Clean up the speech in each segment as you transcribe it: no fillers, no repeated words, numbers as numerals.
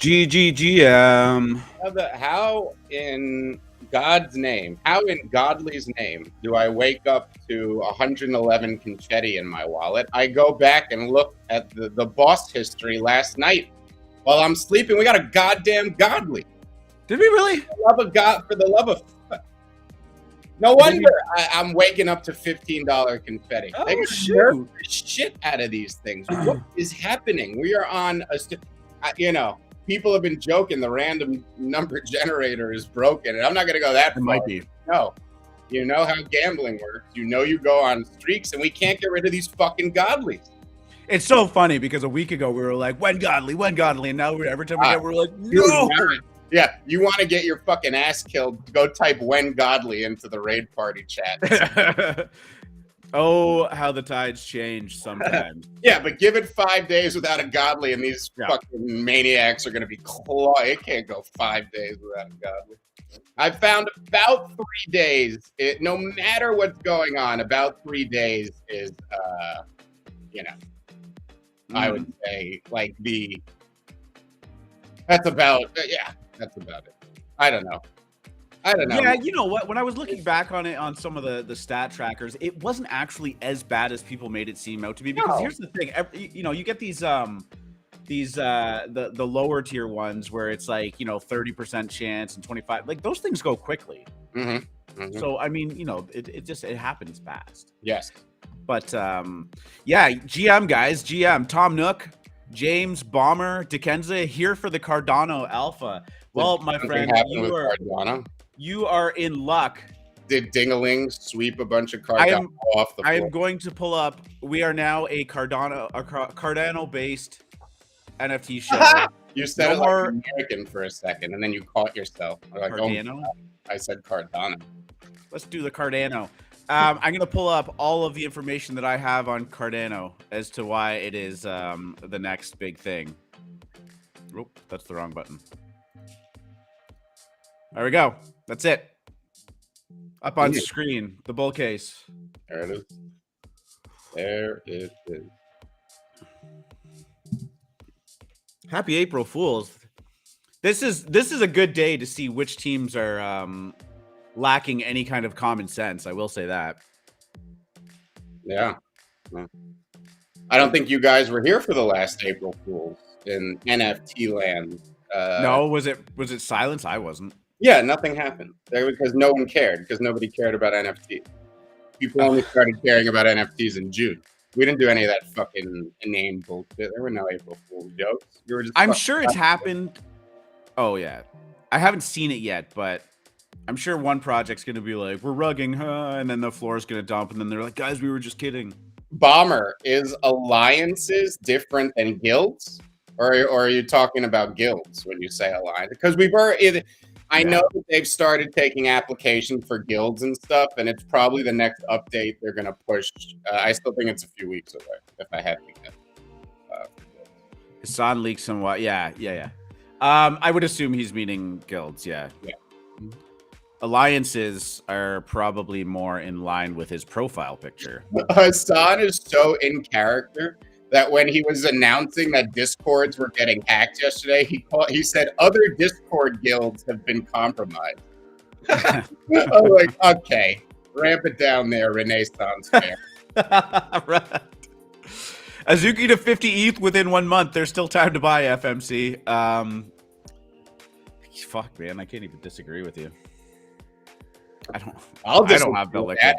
GGGM. How in God's name, how in Godly's name do I wake up to 111 confetti in my wallet? I go back and look at the boss history last night while I'm sleeping. We got a goddamn Godly. Did we really? For the love of God, for the love of... No wonder I'm waking up to $15 confetti. Oh, They got shoot. the shit out of these things. What is happening? We are on a... people have been joking the random number generator is broken, and I'm not going to go that far. It might be. No. You know how gambling works. You know you go on streaks, and we can't get rid of these fucking godlies. It's so funny because a week ago we were like, when godly, and now every time we get, we're like, no. Yeah, you want to get your fucking ass killed, go type when godly into the raid party chat. Oh, how the tides change sometimes. Yeah, but give it 5 days without a godly, and these fucking maniacs are going to be It can't go 5 days without a godly. I found about 3 days. No matter what's going on, about 3 days is, I would say like that's about it. I don't know. Yeah, you know what? When I was looking back on it on some of the stat trackers, it wasn't actually as bad as people made it seem out to be. Because here's the thing, you get these the lower tier ones where it's like 30% chance and 25. Like those things go quickly. So I mean, it happens fast. Yes. But GM guys, Tom Nook, James Bomber, Dickenza here for the Cardano Alpha. Well, my friend, you are in luck. Did dingaling sweep a bunch of Cardano off the floor? I am going to pull up. We are now a Cardano-based NFT show. You said like American for a second, and then you caught yourself. Like, Cardano? I said Cardano. Let's do the Cardano. I'm going to pull up all of the information that I have on Cardano as to why it is the next big thing. Oh, that's the wrong button. There we go. That's it. Up on screen, the bull case. There it is. There it is. Happy April Fools. This is a good day to see which teams are lacking any kind of common sense. I will say that. Yeah. I don't think you guys were here for the last April Fools in NFT land. No, was it silence? I wasn't. Yeah, nothing happened there because no one cared, because nobody cared about NFTs. People only started caring about NFTs in June. We didn't do any of that fucking name bullshit. There were no April Fool's jokes. You were just I'm sure it's happened. Oh, yeah. I haven't seen it yet, but I'm sure one project's going to be like, we're rugging, and then the floor is going to dump, and then they're like, guys, we were just kidding. Bomber, is alliances different than guilds? Or are you talking about guilds when you say alliance? Because I know that they've started taking applications for guilds and stuff, and it's probably the next update they're going to push. I still think it's a few weeks away, if I had to guess. Hassan leaks somewhat. Yeah. I would assume he's meaning guilds, yeah. Alliances are probably more in line with his profile picture. Hassan is so in character that when he was announcing that Discords were getting hacked yesterday, he said other Discord guilds have been compromised. I was like, okay, ramp it down there, Renaissance fair. Right. Azuki to 50 ETH within 1 month. There's still time to buy FMC. Fuck, man, I can't even disagree with you. I don't have the liquid.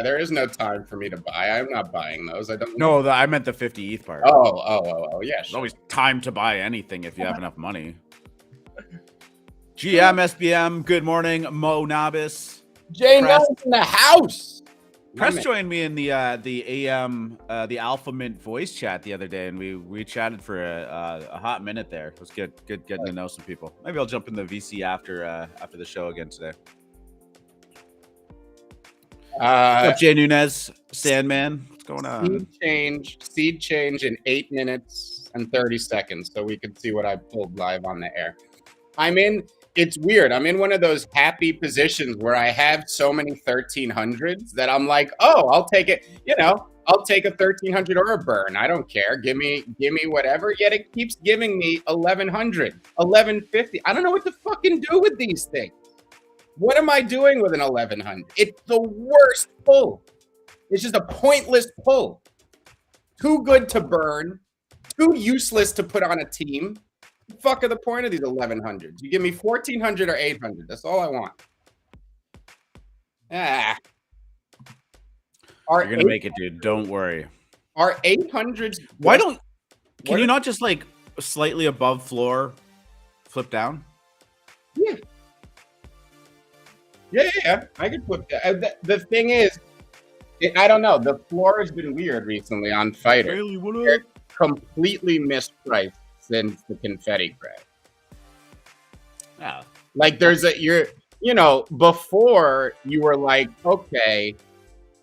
There is no time for me to buy. I'm not buying those. I don't. No, I meant the 50 ETH part. Oh, yeah. There's always time to buy anything if you have enough money. GM SBM. Good morning, Mo Nabis. Jay Nell's in the house. Press joined me in the AlphaMint voice chat the other day, and we chatted for a hot minute there. It was good getting to know some people. Maybe I'll jump in the VC after the show again today. What's up, Jay Nunez, Sandman? What's going on? Seed change in 8 minutes and 30 seconds, so we could see what I pulled live on the air. It's weird. I'm in one of those happy positions where I have so many 1300s that I'm like, oh, I'll take it. I'll take a 1300 or a burn. I don't care. Give me whatever. Yet it keeps giving me 1100, 1150. I don't know what to fucking do with these things. What am I doing with an 1100? It's the worst pull. It's just a pointless pull. Too good to burn. Too useless to put on a team. The fuck are the point of these 1100s? You give me 1400 or 800. That's all I want. You're gonna make it, dude. Don't worry. Are 800s? Can you not just like slightly above floor, flip down? Yeah. I could flip that. The thing is, I don't know. The floor has been weird recently on Fighter. They're completely mispriced since the confetti crash. Yeah. Like before you were like, okay,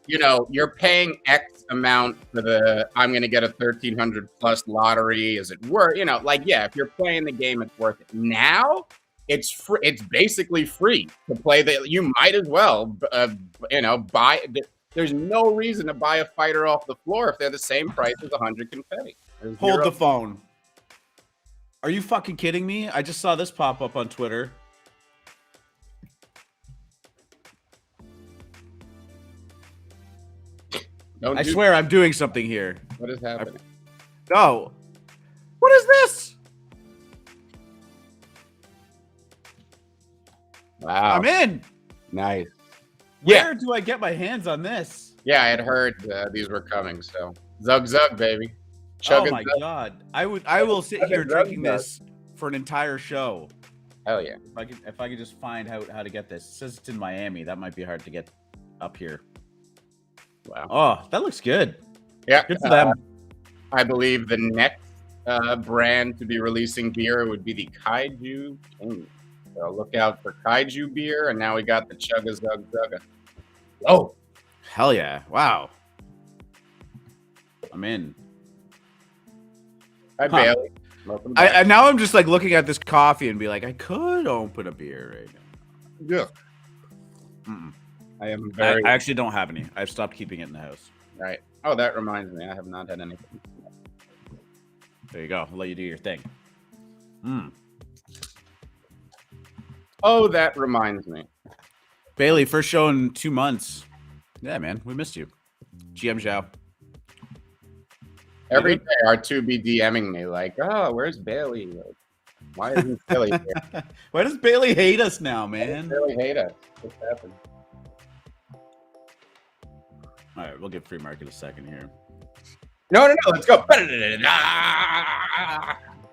you're paying X amount for I'm going to get a 1300 plus lottery. Is it worth, if you're playing the game, it's worth it. Now it's free. It's basically free to play you might as well, buy. There's no reason to buy a fighter off the floor if they're the same price as 100 confetti. Hold the phone. Are you fucking kidding me? I just saw this pop up on Twitter. I swear I'm doing something here. What is happening? No. What is this? Wow. I'm in. Nice. Where do I get my hands on this? Yeah, I had heard these were coming, so zug, baby. Chug my god. I will sit here drinking this for an entire show. Hell yeah. If I could just find how to get this. It says it's in Miami. That might be hard to get up here. Wow. Oh, that looks good. Yeah. Good for them. I believe the next brand to be releasing beer would be the Kaiju King. So look out for Kaiju beer, and now we got the Chugga Zug Zugga. Oh. Hell yeah. Wow. I'm in. Hi, Bailey. Now I'm just like looking at this coffee and be like, I could open a beer right now. Yeah. I am I actually don't have any. I've stopped keeping it in the house. Right. Oh, that reminds me. I have not had anything. There you go. I'll let you do your thing. Oh, that reminds me. Bailey, first show in 2 months. Yeah, man. We missed you. GM Zhao. Every day, R2 be DMing me like, oh, where's Bailey? Like, why isn't Bailey here? Why does Bailey hate us now, man? Bailey hate us. What's happened? All right, we'll get free market a second here. No, let's go.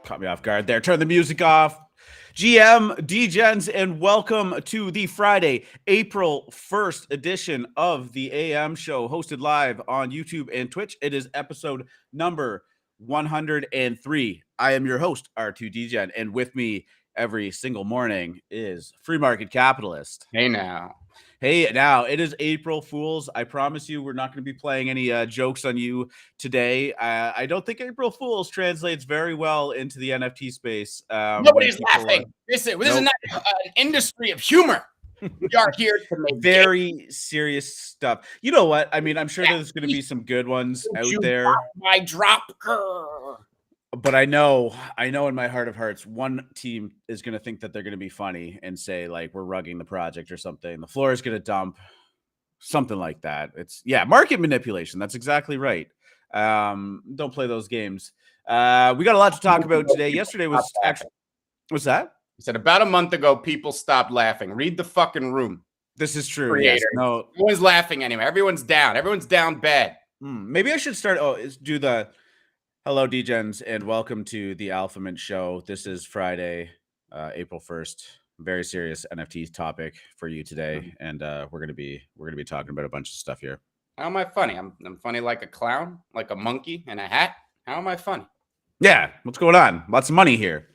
Caught me off guard there. Turn the music off. GM, DGens, and welcome to the Friday, April 1st edition of the AM show, hosted live on YouTube and Twitch. It is episode number 103. I am your host, R2DGen, and with me every single morning is Free Market Capitalist. Hey now. It is April Fools. I promise you we're not going to be playing any jokes on you today. I don't think April Fools translates very well into the NFT space. Nobody's laughing. This is not an industry of humor. We are here to make very serious stuff. You know what? I mean, I'm sure there's going to be some good ones out there. My drop girl. But I know in my heart of hearts, one team is going to think that they're going to be funny and say, like, we're rugging the project or something. The floor is going to dump, something like that. It's, market manipulation. That's exactly right. Don't play those games. We got a lot to talk about today. Yesterday was actually, what's that? I said about a month ago, people stopped laughing. Read the fucking room. This is true. Yes, no one's laughing anymore. Everyone's down. Everyone's down bad. Maybe I should start. Do the hello, DGens, and welcome to the AlphaMint show. This is Friday, April 1st. Very serious NFT topic for you today, and we're gonna be talking about a bunch of stuff here. How am I funny? I'm funny like a clown, like a monkey in a hat. How am I funny? Yeah, what's going on? Lots of money here.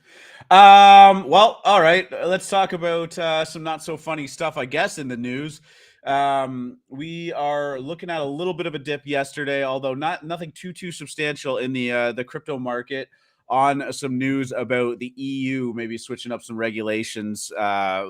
Well, all right. Let's talk about some not so funny stuff, I guess, in the news. We are looking at a little bit of a dip yesterday, although nothing too substantial in the crypto market, on some news about the EU maybe switching up some regulations,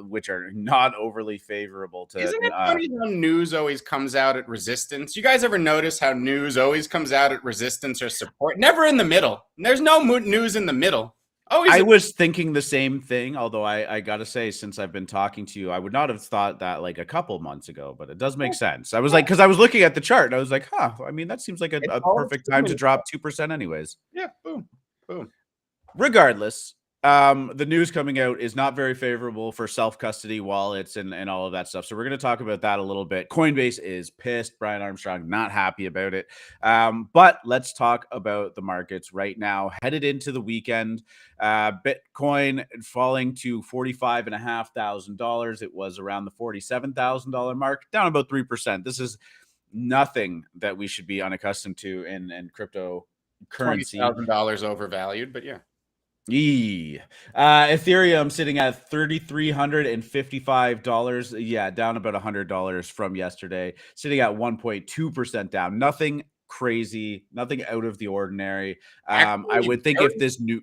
which are not overly favorable to. Isn't it funny how news always comes out at resistance? You guys ever notice how news always comes out at resistance or support? Never in the middle. There's no news in the middle. I was thinking the same thing, although I gotta say, since I've been talking to you, I would not have thought that like a couple months ago, but it does make sense. I was like, because I was looking at the chart, and I was like, huh, I mean, that seems like a perfect time to drop 2% anyways. Yeah, boom. Regardless, the news coming out is not very favorable for self-custody wallets and all of that stuff. So we're going to talk about that a little bit. Coinbase is pissed. Brian Armstrong not happy about it. But let's talk about the markets right now. Headed into the weekend, Bitcoin falling to $45,500. It was around the $47,000 mark, down about 3%. This is nothing that we should be unaccustomed to in cryptocurrency. $20,000 overvalued, but yeah. Ethereum sitting at $3,355. Yeah, down about $100 from yesterday. Sitting at 1.2% down. Nothing crazy, nothing out of the ordinary. I would think if this new.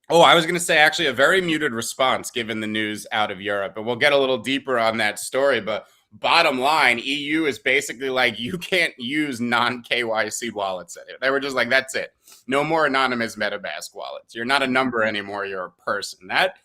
Oh, I was going to say actually a very muted response given the news out of Europe, but we'll get a little deeper on that story. But bottom line, EU is basically like, you can't use non-KYC wallets. They were just like, that's it. No more anonymous MetaMask wallets. You're not a number anymore. You're a person. That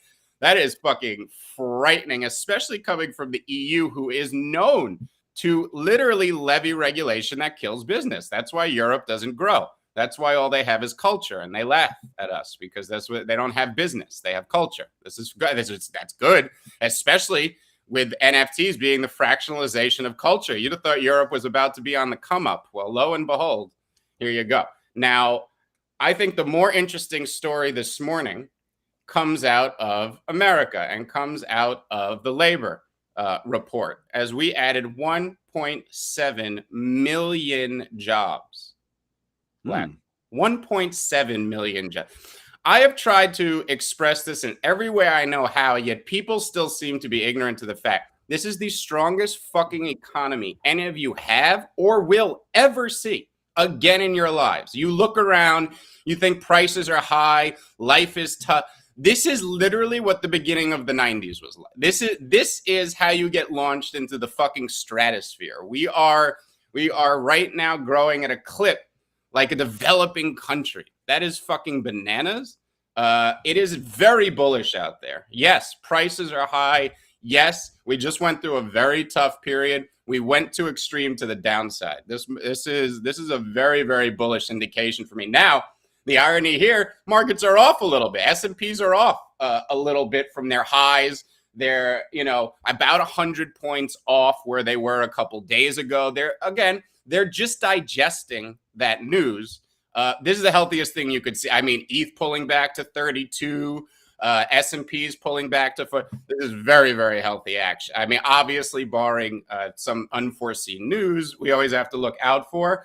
is fucking frightening, especially coming from the EU, who is known to literally levy regulation that kills business. That's why Europe doesn't grow. That's why all they have is culture, and they laugh at us because that's what they don't have business. They have culture. This is good. That's good, especially with NFTs being the fractionalization of culture. You'd have thought Europe was about to be on the come up. Well, lo and behold, here you go. Now, I think the more interesting story this morning comes out of America and comes out of the labor report, as we added 1.7 million jobs. 1.7 million jobs. I have tried to express this in every way I know how, yet people still seem to be ignorant to the fact this is the strongest fucking economy any of you have or will ever see again in your lives. You look around, you think prices are high, life is tough. This is literally what the beginning of the 90s was like. This is how you get launched into the fucking stratosphere. We are right now growing at a clip like a developing country. That is fucking bananas. It is very bullish out there. Yes, prices are high. Yes, we just went through a very tough period. We went too extreme to the downside. This is a very, very bullish indication for me. Now, the irony here, markets are off a little bit. S&Ps are off a little bit from their highs. They're, about 100 points off where they were a couple days ago. They're just digesting that news. This is the healthiest thing you could see. I mean, ETH pulling back to 32, S&Ps pulling back to 4. This is very, very healthy action. I mean, obviously, barring some unforeseen news, we always have to look out for.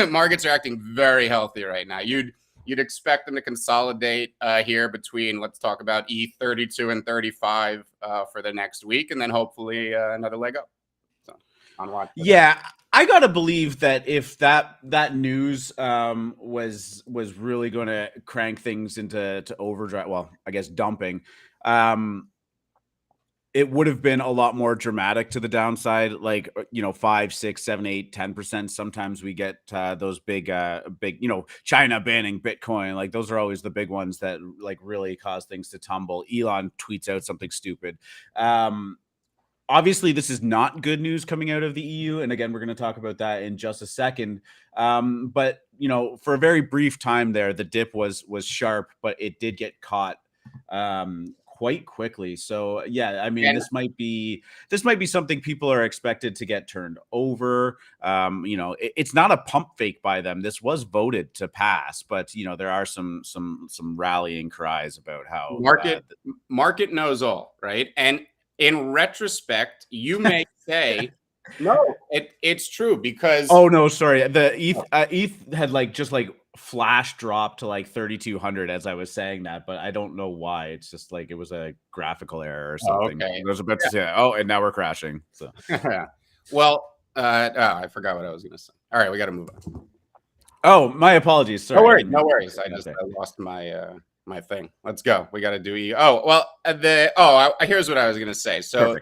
Markets are acting very healthy right now. You'd expect them to consolidate here between, let's talk about ETH 32 and 35 for the next week, and then hopefully another leg up. So, on watch. Yeah. I gotta believe that if that news was really going to crank things into overdrive, well, I guess dumping, it would have been a lot more dramatic to the downside, like 5, 6, 7, 8, 10%. Sometimes we get those big, China banning Bitcoin. Like those are always the big ones that like really cause things to tumble. Elon tweets out something stupid. Obviously, this is not good news coming out of the EU. And again, we're going to talk about that in just a second. But, for a very brief time there, the dip was sharp, but it did get caught quite quickly. So, yeah, I mean, this might be something people are expected to get turned over. It's not a pump fake by them. This was voted to pass, but, there are some rallying cries about how market knows all, right? And in retrospect, you may say, no, it's true because... Oh, no, sorry. The ETH had just flash dropped to 3,200 as I was saying that, but I don't know why. It's just it was a graphical error or something. Okay. I was about to say, and now we're crashing. So yeah. Well, I forgot what I was going to say. All right, we got to move on. Oh, my apologies. Sorry. No worries. I lost my my thing. Let's go. We got to do EU. Oh, well, here's what I was going to say. So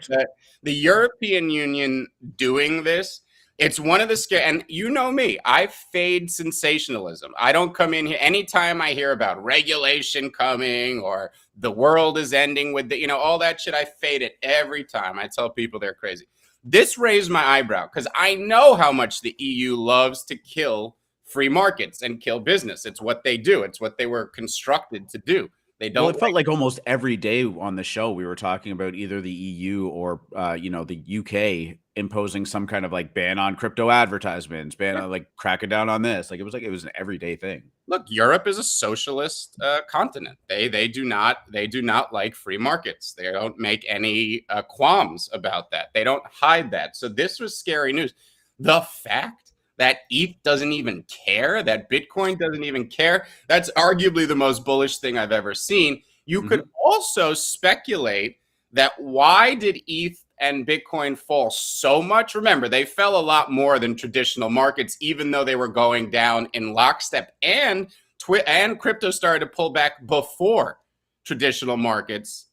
the European Union doing this, it's one of the and you know me, I fade sensationalism. I don't come in here anytime I hear about regulation coming or the world is ending with all that shit. I fade it every time. I tell people they're crazy. This raised my eyebrow because I know how much the EU loves to kill free markets and kill business. It's what they do. It's what they were constructed to do. They don't. Well, it felt like almost every day on the show we were talking about either the EU or the UK imposing some kind of like ban on crypto advertisements, ban on like cracking down on this. Like it was an everyday thing. Look, Europe is a socialist continent. They do not like free markets. They don't make any qualms about that. They don't hide that. So this was scary news. The fact that ETH doesn't even care, that Bitcoin doesn't even care, that's arguably the most bullish thing I've ever seen. You could also speculate that why did ETH and Bitcoin fall so much? Remember, they fell a lot more than traditional markets, even though they were going down in lockstep. And crypto started to pull back before traditional markets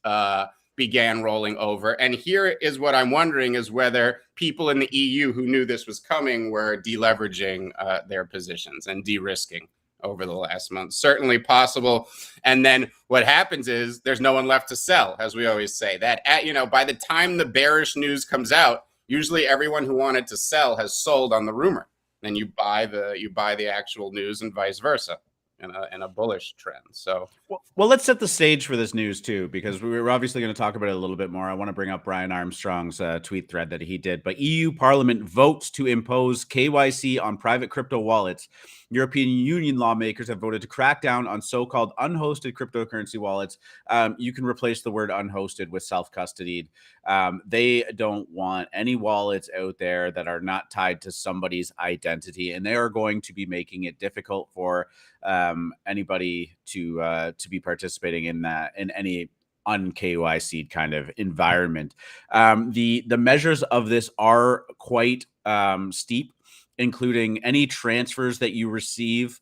began rolling over. And here is what I'm wondering is whether people in the EU who knew this was coming were deleveraging their positions and de-risking over the last month. Certainly possible. And then what happens is there's no one left to sell, as we always say. That by the time the bearish news comes out, usually everyone who wanted to sell has sold on the rumor. And you buy the actual news and vice versa. In a bullish trend. So well, let's set the stage for this news too, because we're obviously going to talk about it a little bit more. I want to bring up Brian Armstrong's tweet thread that he did. But EU Parliament votes to impose KYC on private crypto wallets. European Union lawmakers have voted to crack down on so-called unhosted cryptocurrency wallets. You can replace the word unhosted with self-custodied. They don't want any wallets out there that are not tied to somebody's identity, and they are going to be making it difficult for anybody to be participating in any un-KYC'd kind of environment. The measures of this are quite steep, including any transfers that you receive.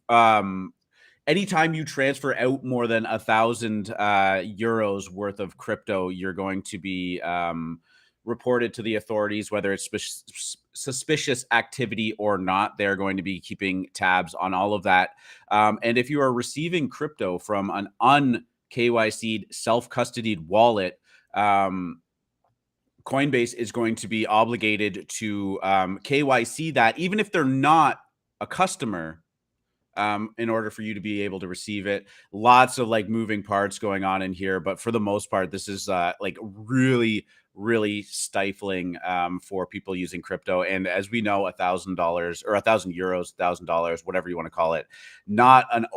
Anytime you transfer out more than 1,000 euros worth of crypto, you're going to be reported to the authorities, whether it's suspicious activity or not. They're going to be keeping tabs on all of that. And if you are receiving crypto from an un-KYC'd self-custodied wallet, Coinbase is going to be obligated to KYC that, even if they're not a customer, in order for you to be able to receive it. Lots of like moving parts going on in here, but for the most part, this is like really stifling for people using crypto. And as we know, $1,000 or 1,000 euros, $1,000, whatever you want to call it, not a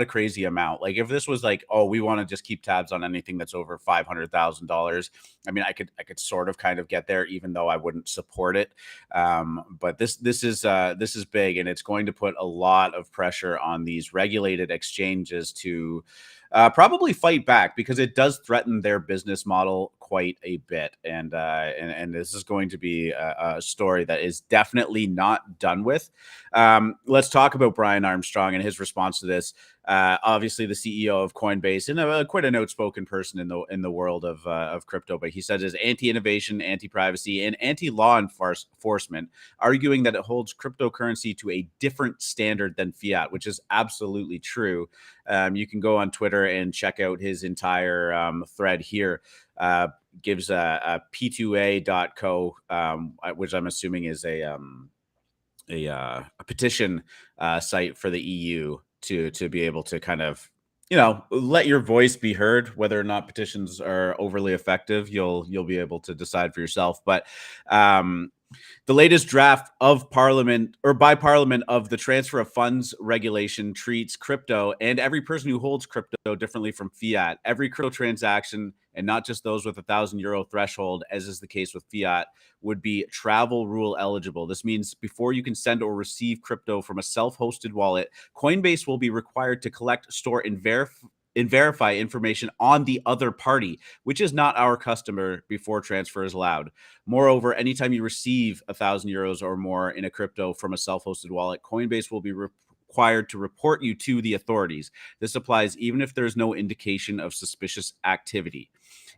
crazy amount. Like if this was like, oh, we want to just keep tabs on anything that's over $500,000. I mean, I could sort of kind of get there, even though I wouldn't support it. But this is big, and it's going to put a lot of pressure on these regulated exchanges to probably fight back, because it does threaten their business model quite a bit. And this is going to be a story that is definitely not done with. Let's talk about Brian Armstrong and his response to this. Obviously, the CEO of Coinbase, and quite an outspoken person in the world of crypto, but he says it's anti-innovation, anti-privacy, and anti-law enforcement, arguing that it holds cryptocurrency to a different standard than fiat, which is absolutely true. You can go on Twitter and check out his entire thread here. Gives a p2a.co, which I'm assuming is a petition site for the EU to be able to kind of, let your voice be heard. Whether or not petitions are overly effective, you'll be able to decide for yourself. But the latest draft of Parliament, or by Parliament, of the transfer of funds regulation treats crypto and every person who holds crypto differently from fiat. Every crypto transaction, and not just those with €1,000 threshold, as is the case with fiat, would be travel rule eligible. This means before you can send or receive crypto from a self-hosted wallet, Coinbase will be required to collect, store, and and verify information on the other party, which is not our customer, before transfer is allowed. Moreover, anytime you receive 1,000 euros or more in a crypto from a self-hosted wallet, Coinbase will be required to report you to the authorities. This applies even if there's no indication of suspicious activity.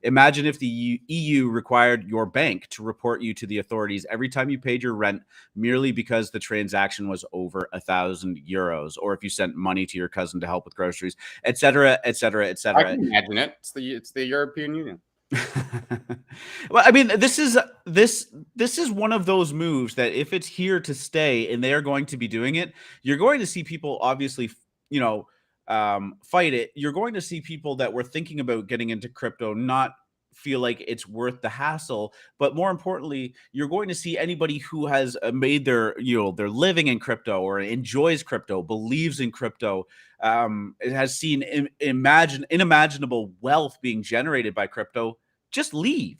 Imagine if the EU required your bank to report you to the authorities every time you paid your rent, merely because the transaction was over 1,000 euros, or if you sent money to your cousin to help with groceries, etc., etc., etc. I can imagine it. It's the European Union. Well, I mean, this is one of those moves that, if it's here to stay and they are going to be doing it, you're going to see people obviously, fight it. You're going to see people that were thinking about getting into crypto not feel like it's worth the hassle, but more importantly, you're going to see anybody who has made their their living in crypto, or enjoys crypto, believes in crypto, it has seen unimaginable wealth being generated by crypto, just leave.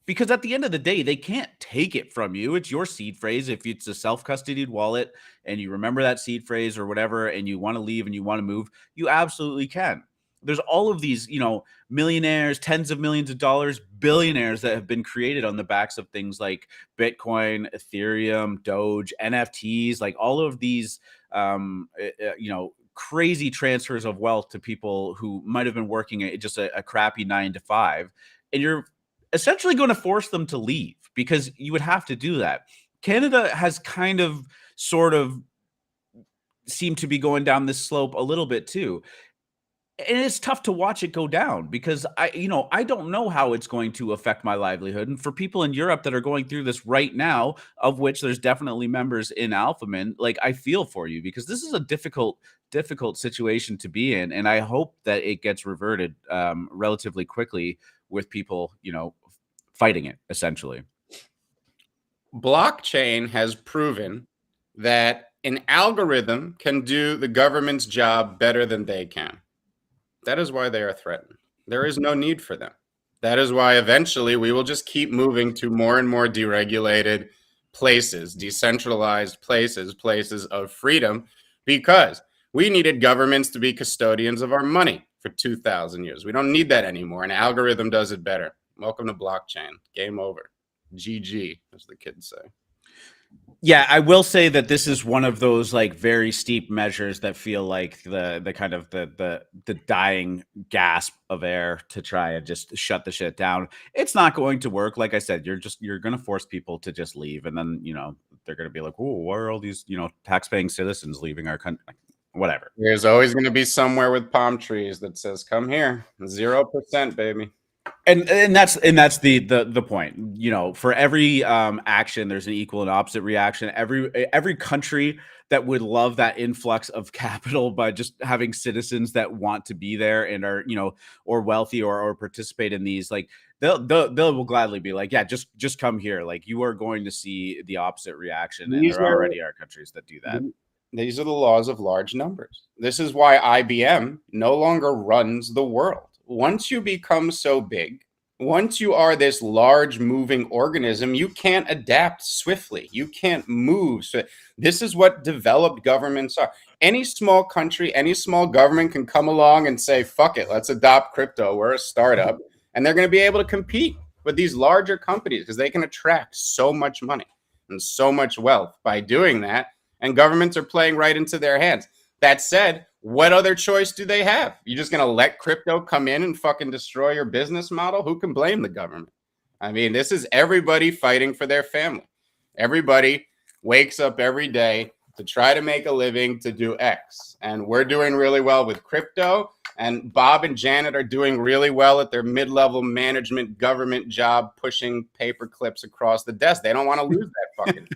Because at the end of the day, they can't take it from you. It's your seed phrase. If it's a self-custodied wallet and you remember that seed phrase or whatever, and you want to leave and you want to move, you absolutely can. There's all of these, millionaires, tens of millions of dollars, billionaires that have been created on the backs of things like Bitcoin, Ethereum, Doge, NFTs, like all of these, crazy transfers of wealth to people who might have been working at just a crappy 9 to 5. And you're essentially going to force them to leave, because you would have to do that. Canada has kind of sort of seemed to be going down this slope a little bit too. And it's tough to watch it go down, because I don't know how it's going to affect my livelihood. And for people in Europe that are going through this right now, of which there's definitely members in AlphaMint, like, I feel for you, because this is a difficult situation to be in. And I hope that it gets reverted relatively quickly, with people, fighting it, essentially. Blockchain has proven that an algorithm can do the government's job better than they can. That is why they are threatened. There is no need for them. That is why eventually we will just keep moving to more and more deregulated places, decentralized places of freedom, because we needed governments to be custodians of our money for 2,000 years. We don't need that anymore. An algorithm does it better. Welcome to blockchain. Game over. GG, as the kids say. Yeah, I will say that this is one of those like very steep measures that feel like the kind of the dying gasp of air to try and just shut the shit down. It's not going to work. Like I said, you're going to force people to just leave, and then they're going to be like, "Oh, why are all these tax-paying citizens leaving our country?" Whatever. There's always going to be somewhere with palm trees that says, "Come here, 0%, baby." And that's the point. For every action, there's an equal and opposite reaction. Every country that would love that influx of capital by just having citizens that want to be there and are or wealthy or participate in these, like they will gladly be like, yeah, just come here. Like, you are going to see the opposite reaction, and there already are countries that do that. These are the laws of large numbers. This is why IBM no longer runs the world. Once you become so big, once you are this large moving organism, you can't adapt swiftly. You can't move. So this is what developed governments are. Any small country, any small government can come along and say, fuck it, let's adopt crypto. We're a startup. And they're going to be able to compete with these larger companies because they can attract so much money and so much wealth by doing that. And governments are playing right into their hands. That said, what other choice do they have? You're just going to let crypto come in and fucking destroy your business model? Who can blame the government? I mean, this is everybody fighting for their family. Everybody wakes up every day to try to make a living, to do X. And we're doing really well with crypto. And Bob and Janet are doing really well at their mid-level management government job, pushing paper clips across the desk. They don't want to lose that fucking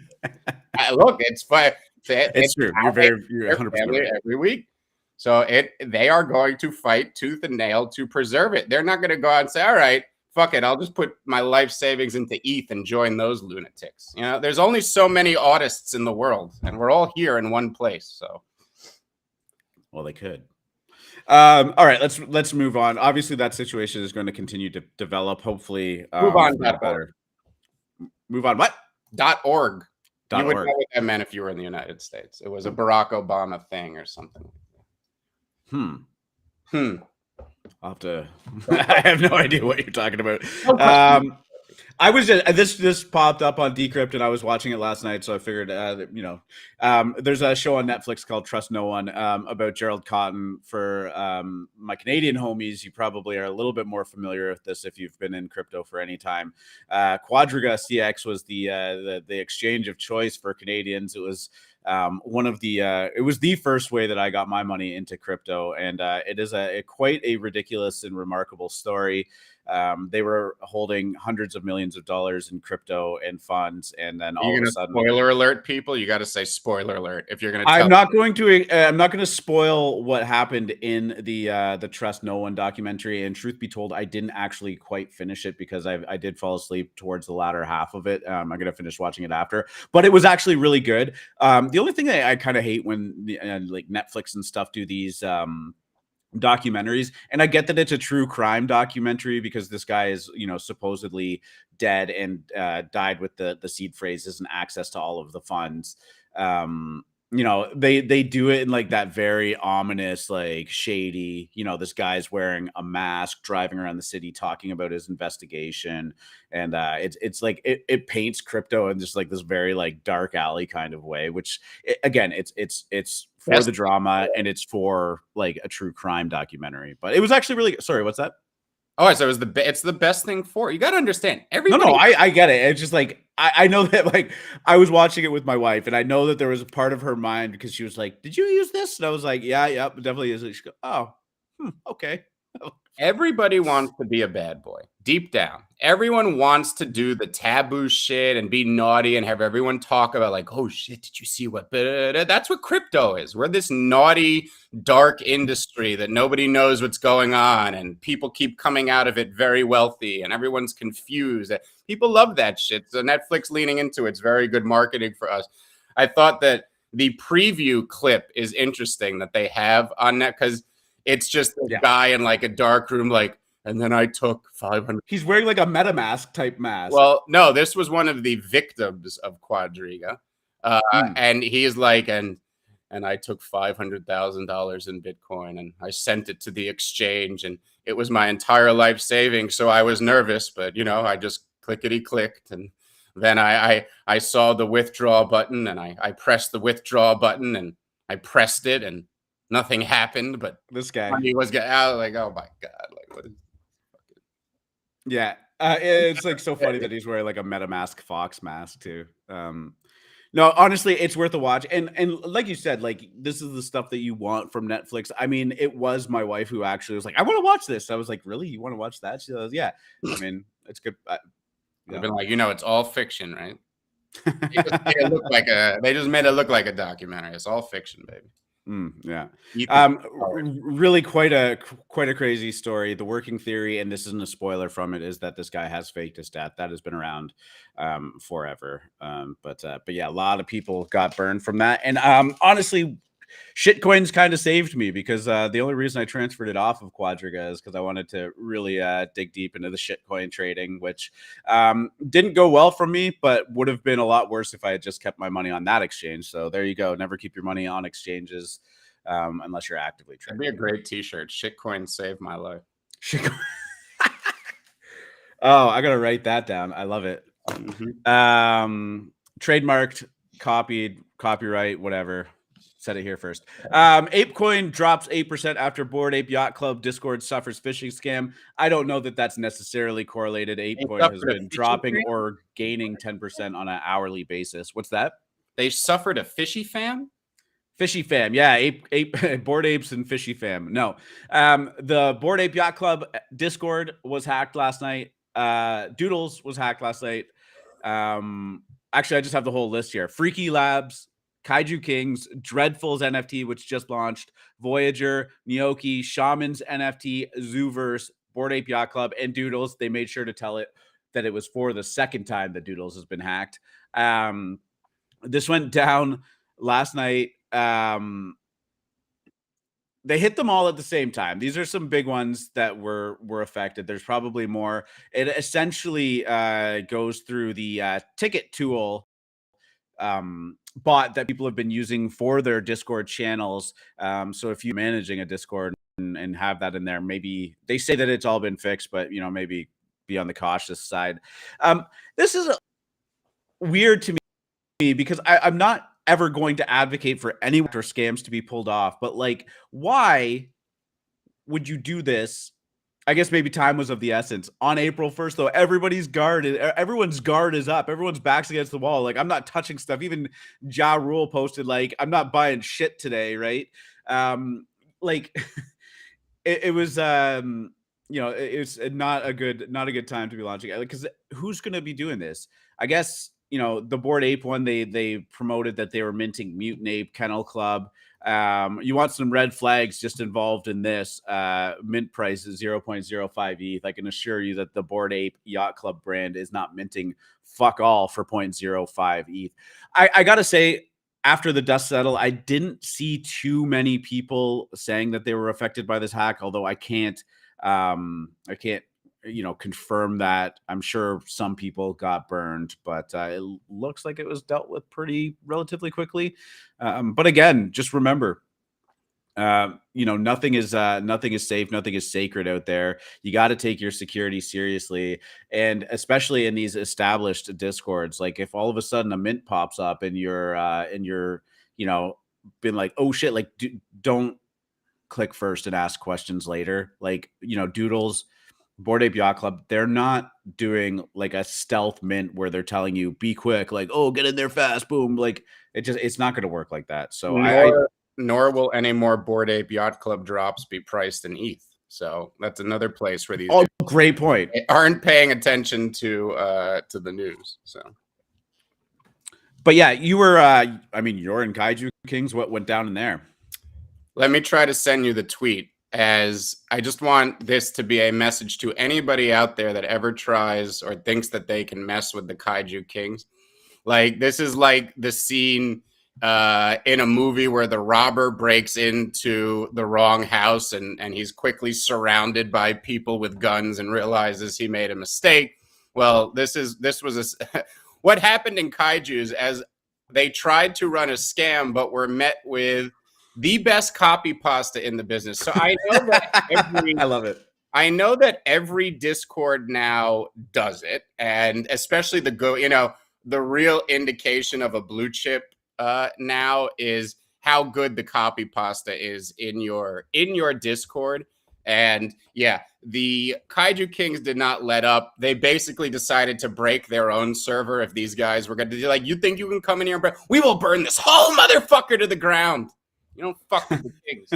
look, it's fun. It's true. You're 100% right. Every week. So they are going to fight tooth and nail to preserve it. They're not going to go out and say, all right, fuck it, I'll just put my life savings into ETH and join those lunatics. There's only so many autists in the world, and we're all here in one place. So, well, they could. All right, let's move on. Obviously, that situation is going to continue to develop. Hopefully, move on. Move on. What? .org. You would know what that meant if you were in the United States. It was a Barack Obama thing or something. I'll have to. I have no idea what you're talking about. Okay. I was just this popped up on Decrypt and I was watching it last night, so I figured there's a show on Netflix called Trust No One about Gerald Cotton. For my Canadian homies, you probably are a little bit more familiar with this if you've been in crypto for any time. Quadriga CX was the exchange of choice for Canadians. It was it was the first way that I got my money into crypto, and it is quite a ridiculous and remarkable story. They were holding hundreds of millions of dollars in crypto and funds, and then all of a sudden, spoiler alert, people. You got to say spoiler alert if you're going to. I'm not going to spoil what happened in the Trust No One documentary. And truth be told, I didn't actually quite finish it because I did fall asleep towards the latter half of it. I'm going to finish watching it after, but it was actually really good. The only thing that I kind of hate when like Netflix and stuff do these documentaries, and I get that it's a true crime documentary because this guy is supposedly dead and died with the seed phrases and access to all of the funds. They do it in like that very ominous, like shady, this guy's wearing a mask driving around the city talking about his investigation, and it's like it paints crypto in just like this very like dark alley kind of way, which again it's for the drama and it's for like a true crime documentary. But it was actually really sorry, what's that? Oh, so it's the best thing for it. You got to understand. Everybody. No, I get it. It's just like I know that like I was watching it with my wife, and I know that there was a part of her mind because she was like, "Did you use this?" And I was like, "Yeah, definitely use it." She goes, "Oh, okay." Everybody wants to be a bad boy deep down. Everyone wants to do the taboo shit and be naughty and have everyone talk about like, oh shit, did you see what? That's what crypto is. We're this naughty, dark industry that nobody knows what's going on, and people keep coming out of it very wealthy, and everyone's confused. People love that shit. So Netflix leaning into it's very good marketing for us. I thought that the preview clip is interesting that they have on that because it's just a guy in like a dark room, like, and then I took 500. He's wearing like a MetaMask type mask. Well, no, this was one of the victims of Quadriga. And he's like, and I took $500,000 in Bitcoin and I sent it to the exchange and it was my entire life savings. So I was nervous, but I just clickety clicked. And then I saw the withdraw button and I pressed the withdraw button and I pressed it and nothing happened, but this guy was getting out like, oh my God, like what is it's like so funny that he's wearing like a MetaMask Fox mask too. No, honestly, it's worth a watch. And like you said, like this is the stuff that you want from Netflix. I mean, it was my wife who actually was like, I want to watch this. I was like, really? You want to watch that? She goes, yeah. I mean, it's good. I've been like, it's all fiction, right? They just made it look like a documentary. It's all fiction, baby. Yeah. Really quite a crazy story. The working theory, and this isn't a spoiler from it, is that this guy has faked his death. That has been around forever. But yeah, a lot of people got burned from that. And honestly, shitcoins kind of saved me because the only reason I transferred it off of Quadriga is because I wanted to really dig deep into the shitcoin trading, which didn't go well for me, but would have been a lot worse if I had just kept my money on that exchange. So there you go. Never keep your money on exchanges unless you're actively trading. That'd be a great t-shirt. Shitcoin saved my life. Oh, I gotta write that down. I love it. Trademarked, copied, copyright, whatever. Said it here first. ApeCoin drops 8% after Bored Ape Yacht Club Discord suffers phishing scam. I don't know that that's necessarily correlated. ApeCoin has been dropping or gaining 10% on an hourly basis. What's that? They suffered a fishy fam? Fishy fam. Yeah, ape Bored Apes and Fishy fam. No. The Bored Ape Yacht Club Discord was hacked last night. Doodles was hacked last night. Actually, I just have the whole list here. Freaky Labs, Kaiju Kings, Dreadful's NFT, which just launched, Voyager, Nyoki, Shaman's NFT, Zooverse, Bored Ape Yacht Club, and Doodles. They made sure to tell it that it was for the second time that Doodles has been hacked. This went down last night. They hit them all at the same time. These are some big ones that were affected. There's probably more. It essentially goes through the ticket tool bot that people have been using for their Discord channels. So if you're managing a Discord and have that in there. Maybe they say that it's all been fixed, but maybe be on the cautious side. This is weird to me because I'm not ever going to advocate for any or scams to be pulled off, but like, why would you do this? I guess maybe time was of the essence on April 1st, though. Everyone's guard is up. Everyone's backs against the wall. Like, I'm not touching stuff. Even Ja Rule posted, like, I'm not buying shit today. Right. Like it was, it's not a good time to be launching, because who's going to be doing this? I guess, the Bored Ape one, they promoted that they were minting Mutant Ape Kennel Club. You want some red flags just involved in this. Mint price is 0.05 ETH. I can assure you that the Bored Ape Yacht Club brand is not minting fuck all for 0.05 ETH. I gotta say, after the dust settled, I didn't see too many people saying that they were affected by this hack, although I can't confirm that. I'm sure some people got burned, but it looks like it was dealt with relatively quickly. But again, just remember, nothing is safe, nothing is sacred out there. You got to take your security seriously, and especially in these established discords. Like, if all of a sudden a mint pops up and you're been like, oh shit, like, don't click first and ask questions later. Like, Doodles, Bored Ape Yacht Club, they're not doing like a stealth mint where they're telling you be quick, like, oh, get in there fast, boom. Like, it's not going to work like that. So nor will any more Bored Ape Yacht Club drops be priced in ETH. So that's another place where these great point aren't paying attention to the news. So, but yeah, you were you're in Kaiju Kings. What went down in there? Let me try to send you the tweet, as I just want this to be a message to anybody out there that ever tries or thinks that they can mess with the Kaiju Kings. Like, this is like the scene in a movie where the robber breaks into the wrong house and he's quickly surrounded by people with guns and realizes he made a mistake. Well, what happened in Kaiju's, as they tried to run a scam, but were met with the best copy pasta in the business. So I know that I love it. I know that every Discord now does it, and especially the real indication of a blue chip now is how good the copy pasta is in your Discord. And yeah, the Kaiju Kings did not let up. They basically decided to break their own server if these guys were going to do, like, you think you can come in here and we will burn this whole motherfucker to the ground. You don't fuck with the Kings.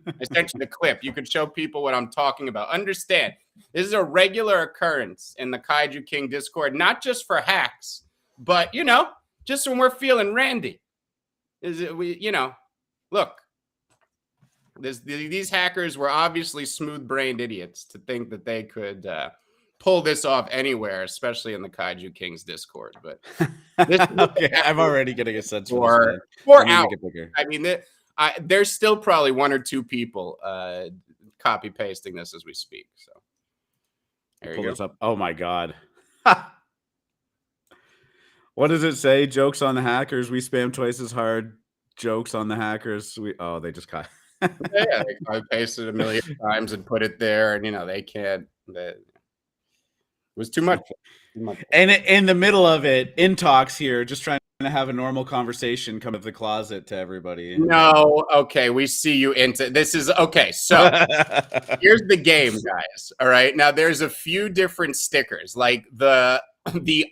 I sent you the clip. You could show people what I'm talking about. Understand, this is a regular occurrence in the Kaiju King Discord, not just for hacks, but, just when we're feeling randy. Look, these hackers were obviously smooth-brained idiots to think that they could pull this off anywhere, especially in the Kaiju Kings Discord. But okay, I'm already getting a sense for out. I mean, there's still probably one or two people copy pasting this as we speak. So there you go. This up. Oh my god. What does it say? Jokes on the hackers. We spam twice as hard. Jokes on the hackers. They just caught. Yeah, they copy pasted a million times and put it there, and they can't. It was too much. And in the middle of it, in talks here, just trying to have a normal conversation, come out of the closet to everybody. No, okay, we see you into this. Is okay. So here's the game, guys. All right, now there's a few different stickers, like the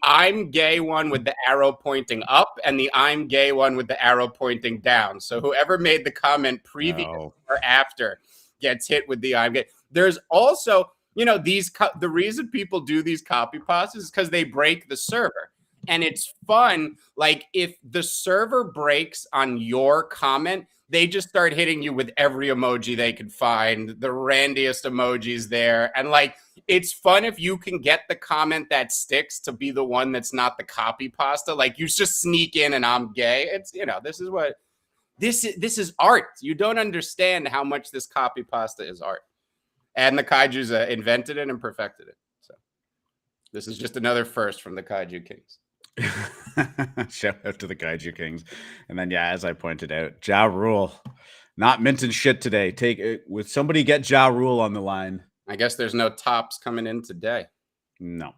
I'm gay one with the arrow pointing up and the I'm gay one with the arrow pointing down. So whoever made the comment previous or after gets hit with the I'm gay. There's also, the reason people do these copy pastas is because they break the server. And it's fun. Like, if the server breaks on your comment, they just start hitting you with every emoji they could find, the randiest emojis there. And like, it's fun if you can get the comment that sticks to be the one that's not the copy pasta. Like, you just sneak in and I'm gay. It's, this is art. You don't understand how much this copy pasta is art. And the Kaiju's invented it and perfected it. So this is just another first from the Kaiju Kings. Shout out to the Kaiju Kings. And then, yeah, as I pointed out, Ja Rule Not minting shit today. Take it with somebody. Get Ja Rule on the line. I guess there's no tops coming in today. No.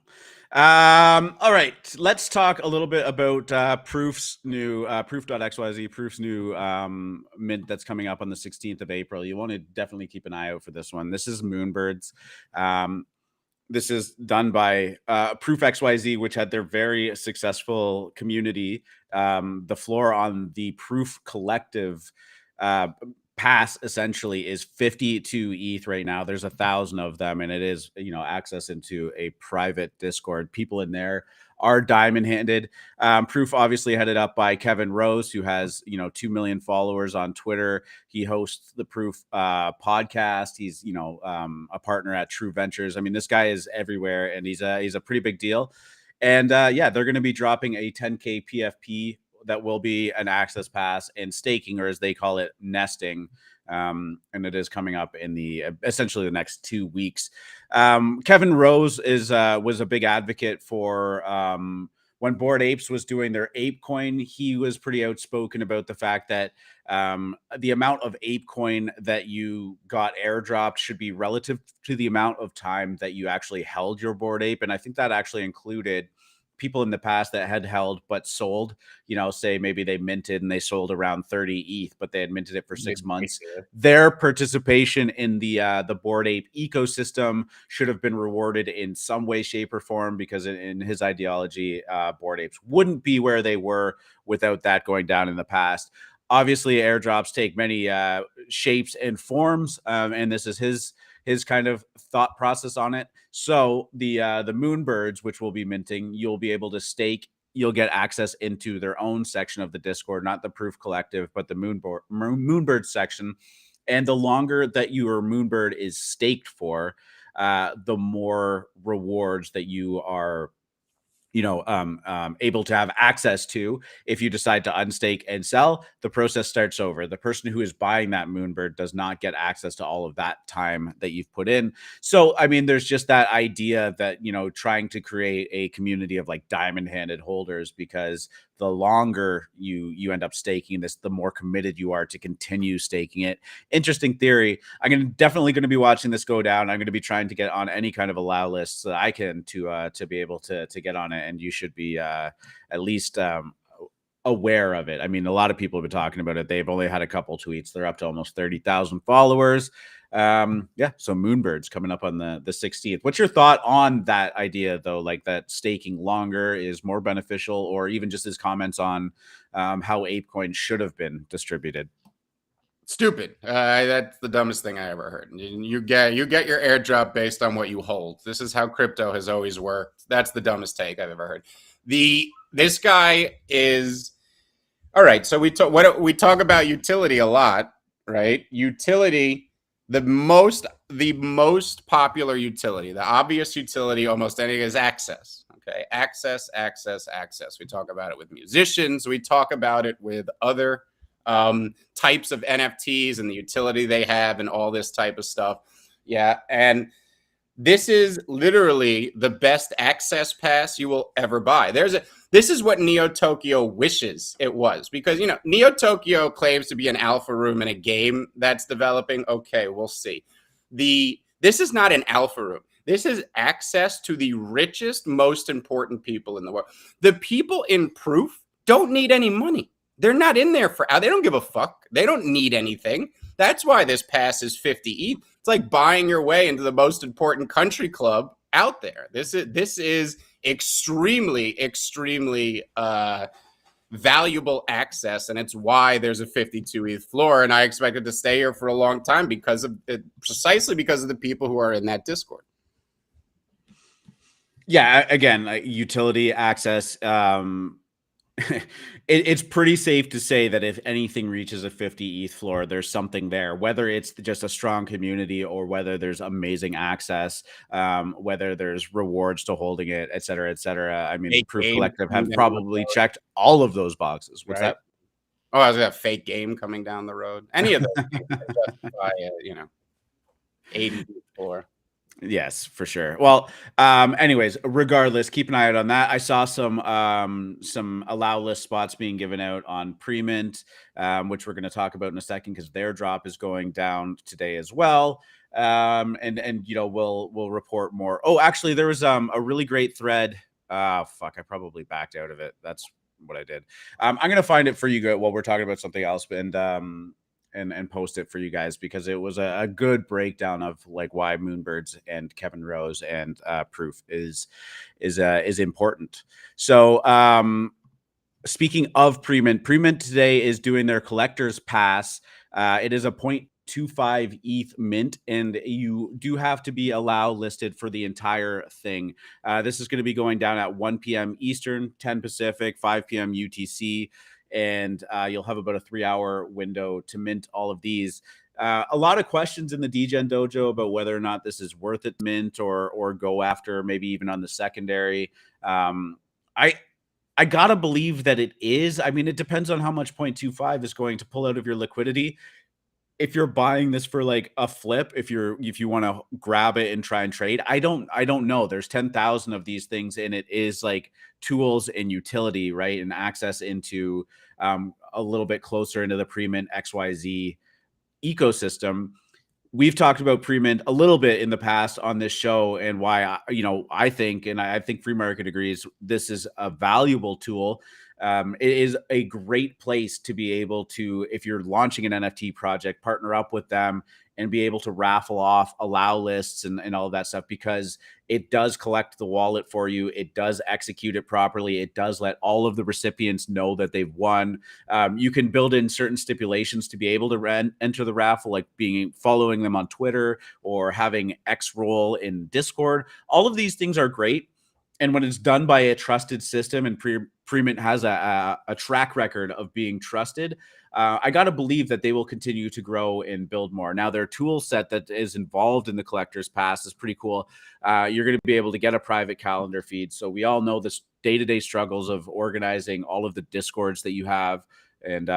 All right. Let's talk a little bit about Proof's new Proof.xyz, Proof's new mint that's coming up on the 16th of April. You want to definitely keep an eye out for this one. This is Moonbirds. This is done by Proof.xyz, which had their very successful community. The floor on the Proof collective pass essentially is 52 ETH right now. There's 1,000 of them, and it is, you know, access into a private Discord. People in there are diamond handed. Proof obviously headed up by Kevin Rose, who has, you know, 2 million followers on Twitter. He hosts the Proof podcast. He's, you know, a partner at True Ventures. I mean, this guy is everywhere, and he's a pretty big deal. And yeah, they're going to be dropping a 10K PFP that will be an access pass and staking, or as they call it, nesting. And it is coming up in the essentially the next 2 weeks. Kevin Rose was a big advocate for when Bored Apes was doing their Ape coin. He was pretty outspoken about the fact that the amount of Ape coin that you got airdropped should be relative to the amount of time that you actually held your Bored Ape. And I think that actually included people in the past that had held but sold, you know, say maybe they minted and they sold around 30 ETH, but they had minted it for 6 months. Their participation in the Bored Ape ecosystem should have been rewarded in some way, shape, or form, because in his ideology, Bored Apes wouldn't be where they were without that going down in the past. Obviously, airdrops take many shapes and forms, and this is his kind of thought process on it. So the Moonbirds, which will be minting, you'll be able to stake. You'll get access into their own section of the Discord, not the Proof Collective, but the Moonbird section. And the longer that your Moonbird is staked for, the more rewards that you are, you know, able to have access to. If you decide to unstake and sell, the process starts over. The person who is buying that Moonbird does not get access to all of that time that you've put in. So, I mean, there's just that idea that, you know, trying to create a community of like diamond-handed holders, because the longer you end up staking this, the more committed you are to continue staking it. Interesting theory. I'm definitely going to be watching this go down. I'm going to be trying to get on any kind of allow list that I can to be able to get on it. And you should be at least aware of it. I mean, a lot of people have been talking about it. They've only had a couple tweets. They're up to almost 30,000 followers. Yeah, so Moonbirds coming up on the 16th. What's your thought on that idea, though? Like that staking longer is more beneficial, or even just his comments on how ApeCoin should have been distributed? Stupid. That's the dumbest thing I ever heard. You get your airdrop based on what you hold. This is how crypto has always worked. That's the dumbest take I've ever heard. This guy is all right. So we talk about utility a lot, right? Utility. The most popular utility, the obvious utility, almost anything, is access. Okay, access. We talk about it with musicians. We talk about it with other types of NFTs and the utility they have and all this type of stuff. Yeah, and this is literally the best access pass you will ever buy. This is what Neo Tokyo wishes it was, because, you know, Neo Tokyo claims to be an alpha room in a game that's developing. Okay, we'll see. This is not an alpha room. This is access to the richest, most important people in the world. The people in Proof don't need any money. They're not in there they don't give a fuck. They don't need anything. That's why this pass is 50 ETH. It's like buying your way into the most important country club out there. This is extremely valuable access, and it's why there's a 52 ETH floor. And I expect it to stay here for a long time precisely because of the people who are in that Discord. Yeah, again, utility access. It's pretty safe to say that if anything reaches a 50 ETH floor, there's something there, whether it's just a strong community or whether there's amazing access, whether there's rewards to holding it, et cetera, et cetera. I mean, the Proof Collective have probably checked all of those boxes. What's that? Oh, I was got a fake game coming down the road. Any of those things justify, 80 ETH floor. Yes, for sure. Well, anyways, regardless, keep an eye out on that. I saw some allow list spots being given out on pre-mint, which we're going to talk about in a second because their drop is going down today as well. And you know, we'll report more. Oh, actually, there was a really great thread. Fuck, I probably backed out of it. That's what I did. I'm gonna find it for you while we're talking about something else, and post it for you guys because it was a good breakdown of like why Moonbirds and Kevin Rose and Proof is important. So speaking of pre-mint today is doing their collector's pass. It is a 0.25 ETH mint, and you do have to be allow listed for the entire thing. This is going to be going down at 1 p.m. Eastern, 10 Pacific, 5 p.m. UTC. And you'll have about a 3-hour window to mint all of these. A lot of questions in the DGen dojo about whether or not this is worth it mint or go after, maybe even on the secondary. I gotta believe that it is. I mean, it depends on how much 0.25 is going to pull out of your liquidity. If you're buying this for like a flip, if you want to grab it and try and trade, I don't know. There's 10,000 of these things, and it is like tools and utility, right? And access into a little bit closer into the pre-mint XYZ ecosystem. We've talked about pre-mint a little bit in the past on this show, and why I think, and I think free market agrees, this is a valuable tool. It is a great place to be able to, if you're launching an NFT project, partner up with them and be able to raffle off allow lists and all of that stuff, because it does collect the wallet for you. It does execute it properly. It does let all of the recipients know that they've won. You can build in certain stipulations to be able to enter the raffle, like following them on Twitter or having X role in Discord. All of these things are great. And when it's done by a trusted system, and pre-mint has a track record of being trusted, I got to believe that they will continue to grow and build more. Now, their tool set that is involved in the collector's pass is pretty cool. You're going to be able to get a private calendar feed. So we all know this day-to-day struggles of organizing all of the Discords that you have. And,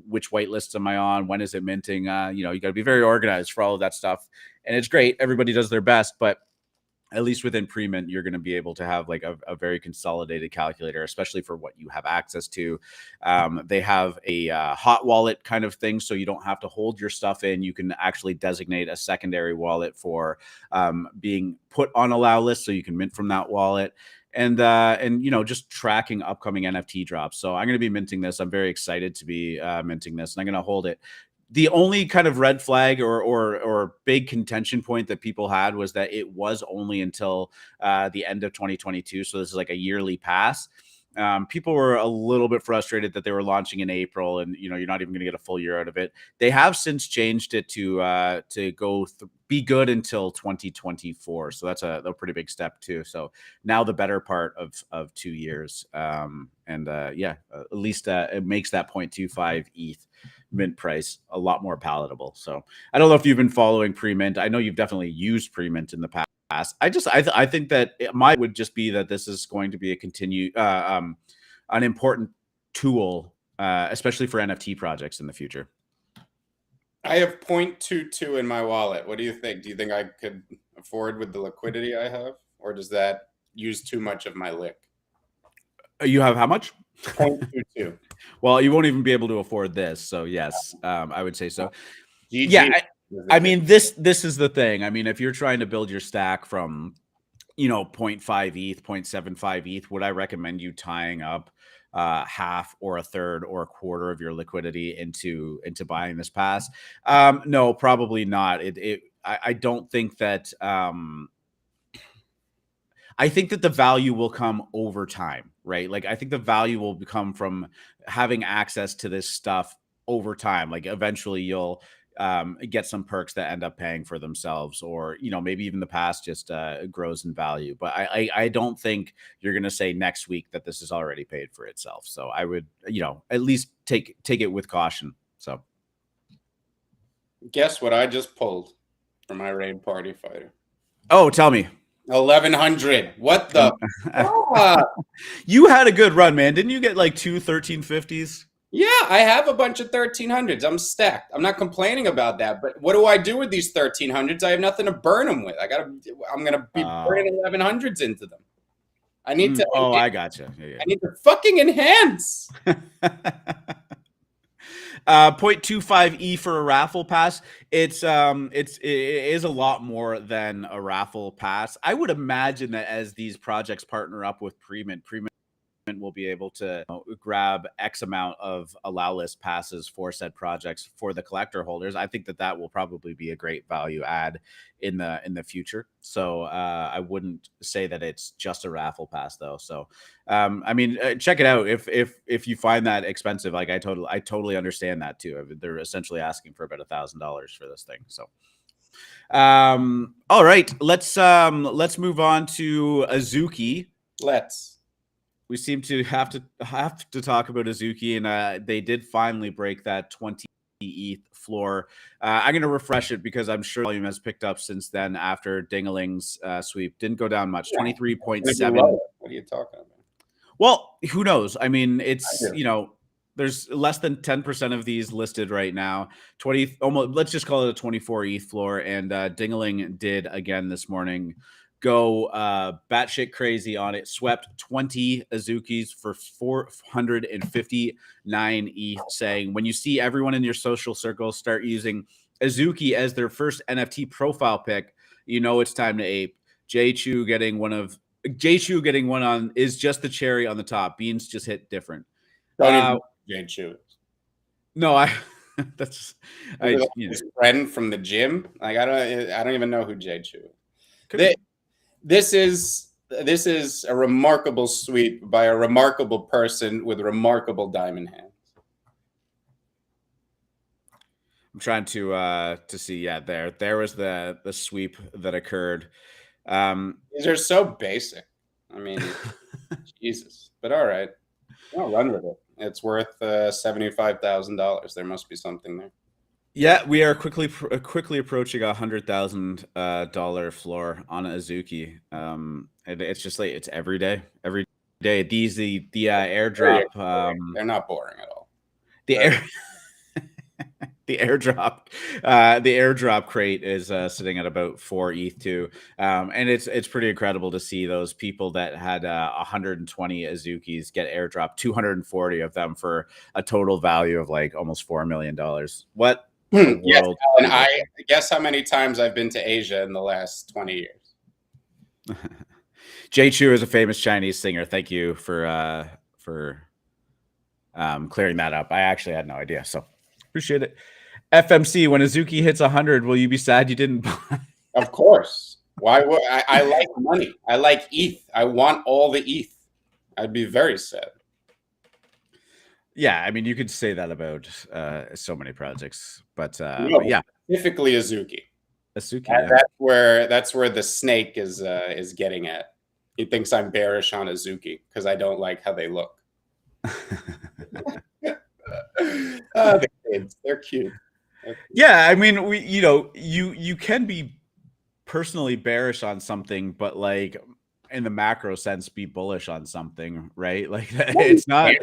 which whitelists am I on? When is it minting? You got to be very organized for all of that stuff. And it's great. Everybody does their best, but at least within pre-mint, you're going to be able to have like a very consolidated calculator, especially for what you have access to. They have a hot wallet kind of thing, so you don't have to hold your stuff in. You can actually designate a secondary wallet for being put on allow list, so you can mint from that wallet. And just tracking upcoming NFT drops. So I'm going to be minting this. I'm very excited to be minting this, and I'm going to hold it. The only kind of red flag or big contention point that people had was that it was only until the end of 2022. So this is like a yearly pass. People were a little bit frustrated that they were launching in April, and you're not even going to get a full year out of it. They have since changed it to be good until 2024. So that's a pretty big step too. So now the better part of 2 years. At least it makes that 0.25 ETH mint price a lot more palatable. So I don't know if you've been following pre-mint. I know you've definitely used pre-mint in the past. I think that my would just be that this is going to be an important tool, especially for NFT projects in the future. I have 0.22 in my wallet. What do you think? Do you think I could afford with the liquidity I have, or does that use too much of my lick? You have how much? 0.22. Well, you won't even be able to afford this. So yes, I would say so. GG. Yeah. I mean, this is the thing. I mean, if you're trying to build your stack from, 0.5 ETH, 0.75 ETH, would I recommend you tying up half or a third or a quarter of your liquidity into buying this pass? No, probably not. I don't think that. I think that the value will come over time, right? Like I think the value will come from having access to this stuff over time. Like eventually you'll get some perks that end up paying for themselves, or maybe even the pass just grows in value. But I don't think you're going to say next week that this is already paid for itself. So I would at least take it with caution. So guess what I just pulled from my raid party fighter? Oh, tell me. 1100. What the? You had a good run, man. Didn't you get like 2 1350s? Yeah, I have a bunch of 1300s. I'm stacked. I'm not complaining about that. But what do I do with these 1300s? I have nothing to burn them with. I'm gonna be burning 1100s into them. I need to. Oh, I gotcha. Yeah. I need to fucking enhance. 0.25 E for a raffle pass. It is a lot more than a raffle pass. I would imagine that as these projects partner up with Premint will be able to grab X amount of allow list passes for said projects for the collector holders. I think that will probably be a great value add in the future. So I wouldn't say that it's just a raffle pass though. So I mean, check it out if you find that expensive. Like I totally understand that too. I mean, they're essentially asking for about $1,000 for this thing. So all right, let's move on to Azuki. We seem to have to talk about Azuki, and they did finally break that 20 ETH floor. I'm going to refresh it because I'm sure volume has picked up since then after Dingaling's sweep. Didn't go down much, 23.7. What are you talking about? Well, who knows? I mean, it's, there's less than 10% of these listed right now. Almost, let's just call it a 24 ETH floor. And Dingaling did again this morning go batshit crazy on it. Swept 20 Azukis for 459 ETH, saying when you see everyone in your social circles start using Azuki as their first NFT profile pick, you know it's time to ape. J-Chu getting one on is just the cherry on the top. Beans just hit different. J-Chu. No, that's his friend from the gym. Like I don't even know who J-Chu is. This is a remarkable sweep by a remarkable person with remarkable diamond hands. I'm trying to see. Yeah, there was the sweep that occurred. These are so basic. I mean, Jesus. But all right, I'll run with it. It's worth $75,000. There must be something there. Yeah, we are quickly approaching $100,000 floor on Azuki. It's just like it's every day. These the airdrop. They're not boring at all. The airdrop crate is sitting at about 4 ETH too, and it's pretty incredible to see those people that had 120 Azukis get airdropped, 240 of them for a total value of like almost $4 million. What? Yes, and I guess how many times I've been to Asia in the last 20 years. J-Chu is a famous Chinese singer. Thank you for clearing that up. I actually had no idea, so appreciate it. FMC, when Azuki hits 100, will you be sad you didn't buy? Of course. Why would I like money? I like ETH. I want all the ETH. I'd be very sad. Yeah, I mean, you could say that about so many projects, but yeah, specifically Azuki. Yeah. That's where the snake is getting at. He thinks I'm bearish on Azuki because I don't like how they look. The kids, they're cute. Yeah, I mean, you can be personally bearish on something, but like in the macro sense, be bullish on something, right? Like it's not we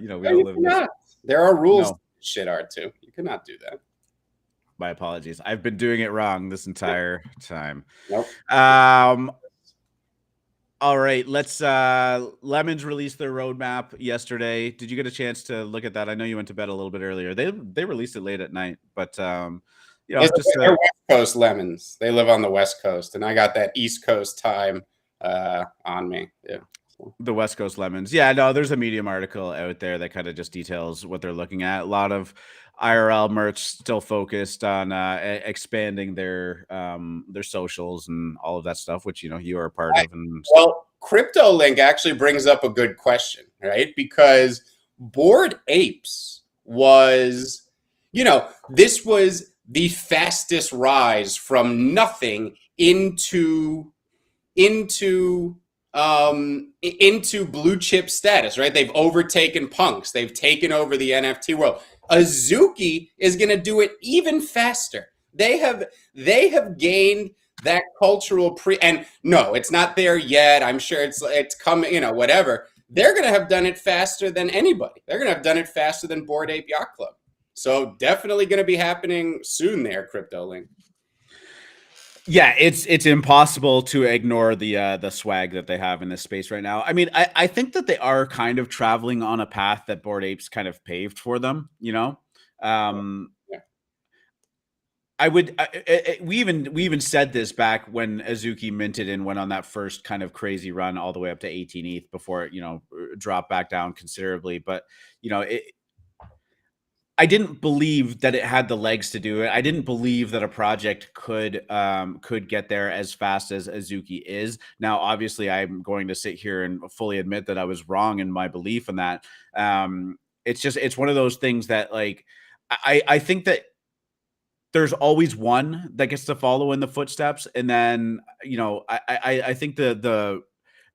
don't live in this. There are rules. Shit are too. You cannot do that. My apologies. I've been doing it wrong this entire time. Nope. All right, let's Lemons released their roadmap yesterday. Did you get a chance to look at that? I know you went to bed a little bit earlier. They released it late at night, but they're West Coast Lemons. They live on the West Coast, and I got that East Coast time on me. Yeah. The West Coast Lemons. Yeah, no, there's a Medium article out there that kind of just details what they're looking at. A lot of IRL merch still focused on expanding their socials and all of that stuff, which you are a part of. And well, CryptoLink actually brings up a good question, right? Because Bored Apes was, this was the fastest rise from nothing into blue chip status, right? They've overtaken punks. They've taken over the NFT world. Azuki is going to do it even faster. They have gained that cultural and no, it's not there yet. I'm sure it's coming, whatever. they're going to have done it faster than anybody. They're going to have done it faster than Bored Ape Yacht Club. So definitely going to be happening soon there, CryptoLink. Yeah, it's impossible to ignore the swag that they have in this space right now. I mean, I think that they are kind of traveling on a path that Bored Apes kind of paved for them, you know? Yeah. We even said this back when Azuki minted and went on that first kind of crazy run all the way up to 18 ETH before it, dropped back down considerably. But, I didn't believe that it had the legs to do it. I didn't believe that a project could get there as fast as Azuki is. Now, obviously, I'm going to sit here and fully admit that I was wrong in my belief in that. It's one of those things that, like, I think that there's always one that gets to follow in the footsteps, and then I think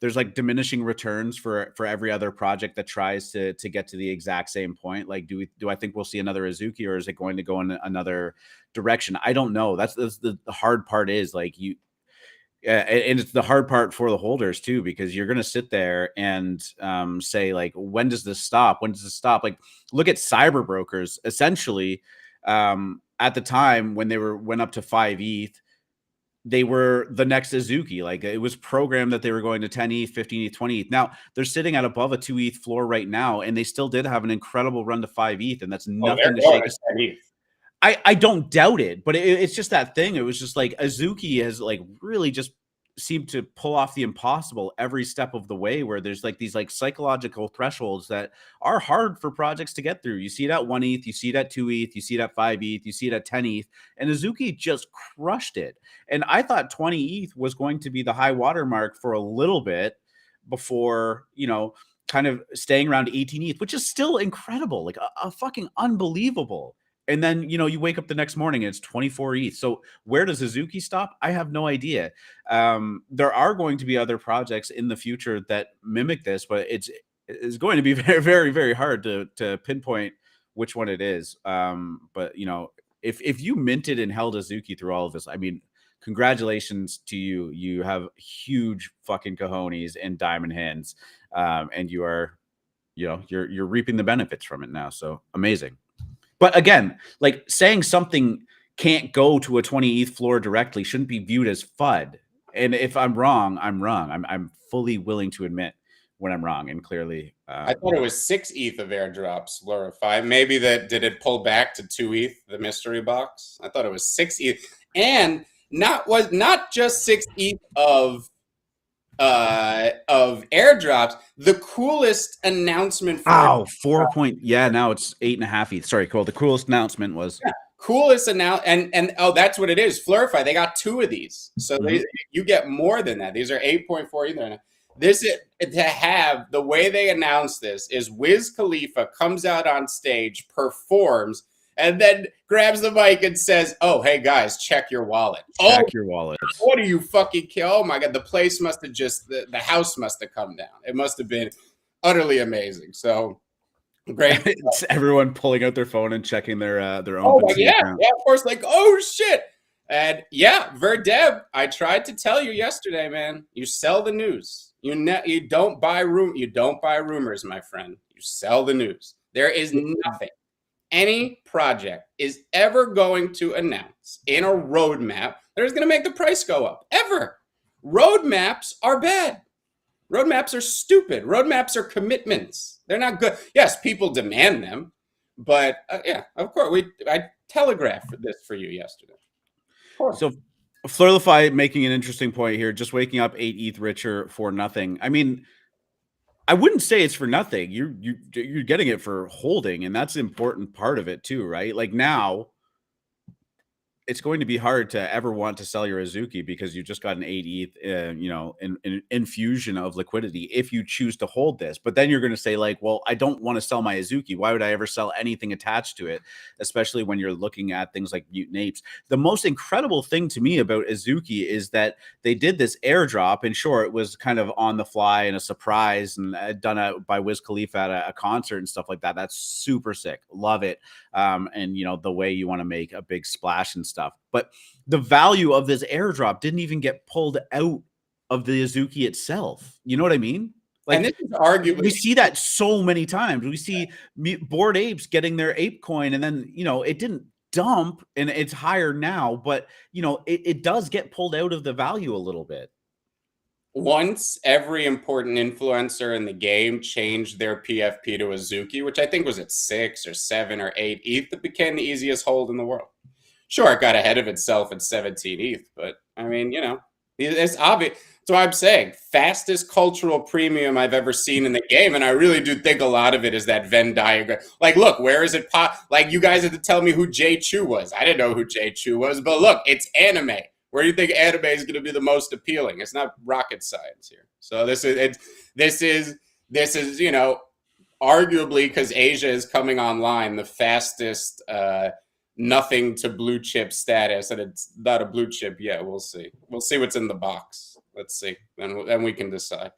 there's like diminishing returns for every other project that tries to get to the exact same point. Like, do I think we'll see another Azuki, or is it going to go in another direction? I don't know. That's the hard part, is like and it's the hard part for the holders too, because you're going to sit there and say, like, when does this stop? When does this stop? Like, look at cyber brokers. Essentially, at the time when they went up to 5 ETH, they were the next Azuki. Like, it was programmed that they were going to 10 ETH, 15 ETH, 20 ETH. Now they're sitting at above a 2 ETH floor right now, and they still did have an incredible run to 5 ETH, and that's nothing to shake. I don't doubt it, but it's just that thing. It was just like Azuki has like really just seemed to pull off the impossible every step of the way, where there's like these like psychological thresholds that are hard for projects to get through. You see it at 1 ETH, you see it at 2 ETH, you see it at 5 ETH, you see it at 10 ETH, and Azuki just crushed it. And I thought 20 ETH was going to be the high water mark for a little bit before, kind of staying around 18 ETH, which is still incredible, like a fucking unbelievable. And then, you wake up the next morning and it's 24 ETH. So where does Azuki stop? I have no idea. There are going to be other projects in the future that mimic this, but it's going to be very, very, very hard to pinpoint which one it is. But, if you minted and held Azuki through all of this, I mean, congratulations to you. You have huge fucking cojones and diamond hands. And you are, you're reaping the benefits from it now. So amazing. But again, like, saying something can't go to a 20 ETH floor directly shouldn't be viewed as FUD. And if I'm wrong, I'm wrong. I'm fully willing to admit when I'm wrong. And clearly, I thought it was 6 ETH of airdrops, Lurify. Maybe did it pull back to 2 ETH, the mystery box? I thought it was 6 ETH, and not just 6 ETH of airdrops. The coolest announcement for 4 point, now it's 8.5 ETH. Sorry, Cole. The coolest announcement was coolest and that's what it is. Flurify, they got 2 of these, so you get more than that. These are 8.4 Ether. This is to have the way they announce this is Wiz Khalifa comes out on stage, performs, and then grabs the mic and says, "Oh, hey guys, check your wallet. Check your wallet. What are you fucking kill? Oh my god, the place must have the house must have come down. It must have been utterly amazing." So great. It's everyone pulling out their phone and checking their own. Oh yeah, account. Yeah, of course. Like, oh shit. And yeah, Verdeb, I tried to tell you yesterday, man. You sell the news. You don't buy You don't buy rumors, my friend. You sell the news. There is nothing any project is ever going to announce in a roadmap that is going to make the price go up. Ever. Roadmaps are bad. Roadmaps are stupid. Roadmaps are commitments. They're not good. Yes, people demand them, but yeah, of course. I telegraphed this for you yesterday. So Flurify making an interesting point here, just waking up 8 ETH richer for nothing. I mean, I wouldn't say it's for nothing. You're getting it for holding, and that's an important part of it too, right? Like, now it's going to be hard to ever want to sell your Azuki because you just got an 8 ETH, an infusion of liquidity if you choose to hold this. But then you're going to say, like, well, I don't want to sell my Azuki. Why would I ever sell anything attached to it? Especially when you're looking at things like Mutant Apes. The most incredible thing to me about Azuki is that they did this airdrop, and sure, it was kind of on the fly and a surprise, and done by Wiz Khalifa at a concert and stuff like that. That's super sick. Love it. And the way you want to make a big splash and stuff. But the value of this airdrop didn't even get pulled out of the Azuki itself. You know what I mean? Like, and this is arguably, we see that so many times. We see Bored Apes getting their ape coin, and then, you know, it didn't dump and it's higher now, but, you know, it does get pulled out of the value a little bit. Once every important influencer in the game changed their PFP to Azuki, which I think was at 6 or 7 or 8 ETH, it became the easiest hold in the world. Sure, it got ahead of itself at 17 ETH, but I mean, you know, it's obvious. So I'm saying fastest cultural premium I've ever seen in the game, and I really do think a lot of it is that Venn diagram. Like, look, where is it? Like, you guys had to tell me who J Chu was. I didn't know who J Chu was, but look, it's anime. Where do you think anime is going to be the most appealing? It's not rocket science here. So this is you know, arguably, because Asia is coming online, the fastest nothing to blue chip status, and it's not a blue chip yet. We'll see. We'll see what's in the box. Let's see, then we can decide.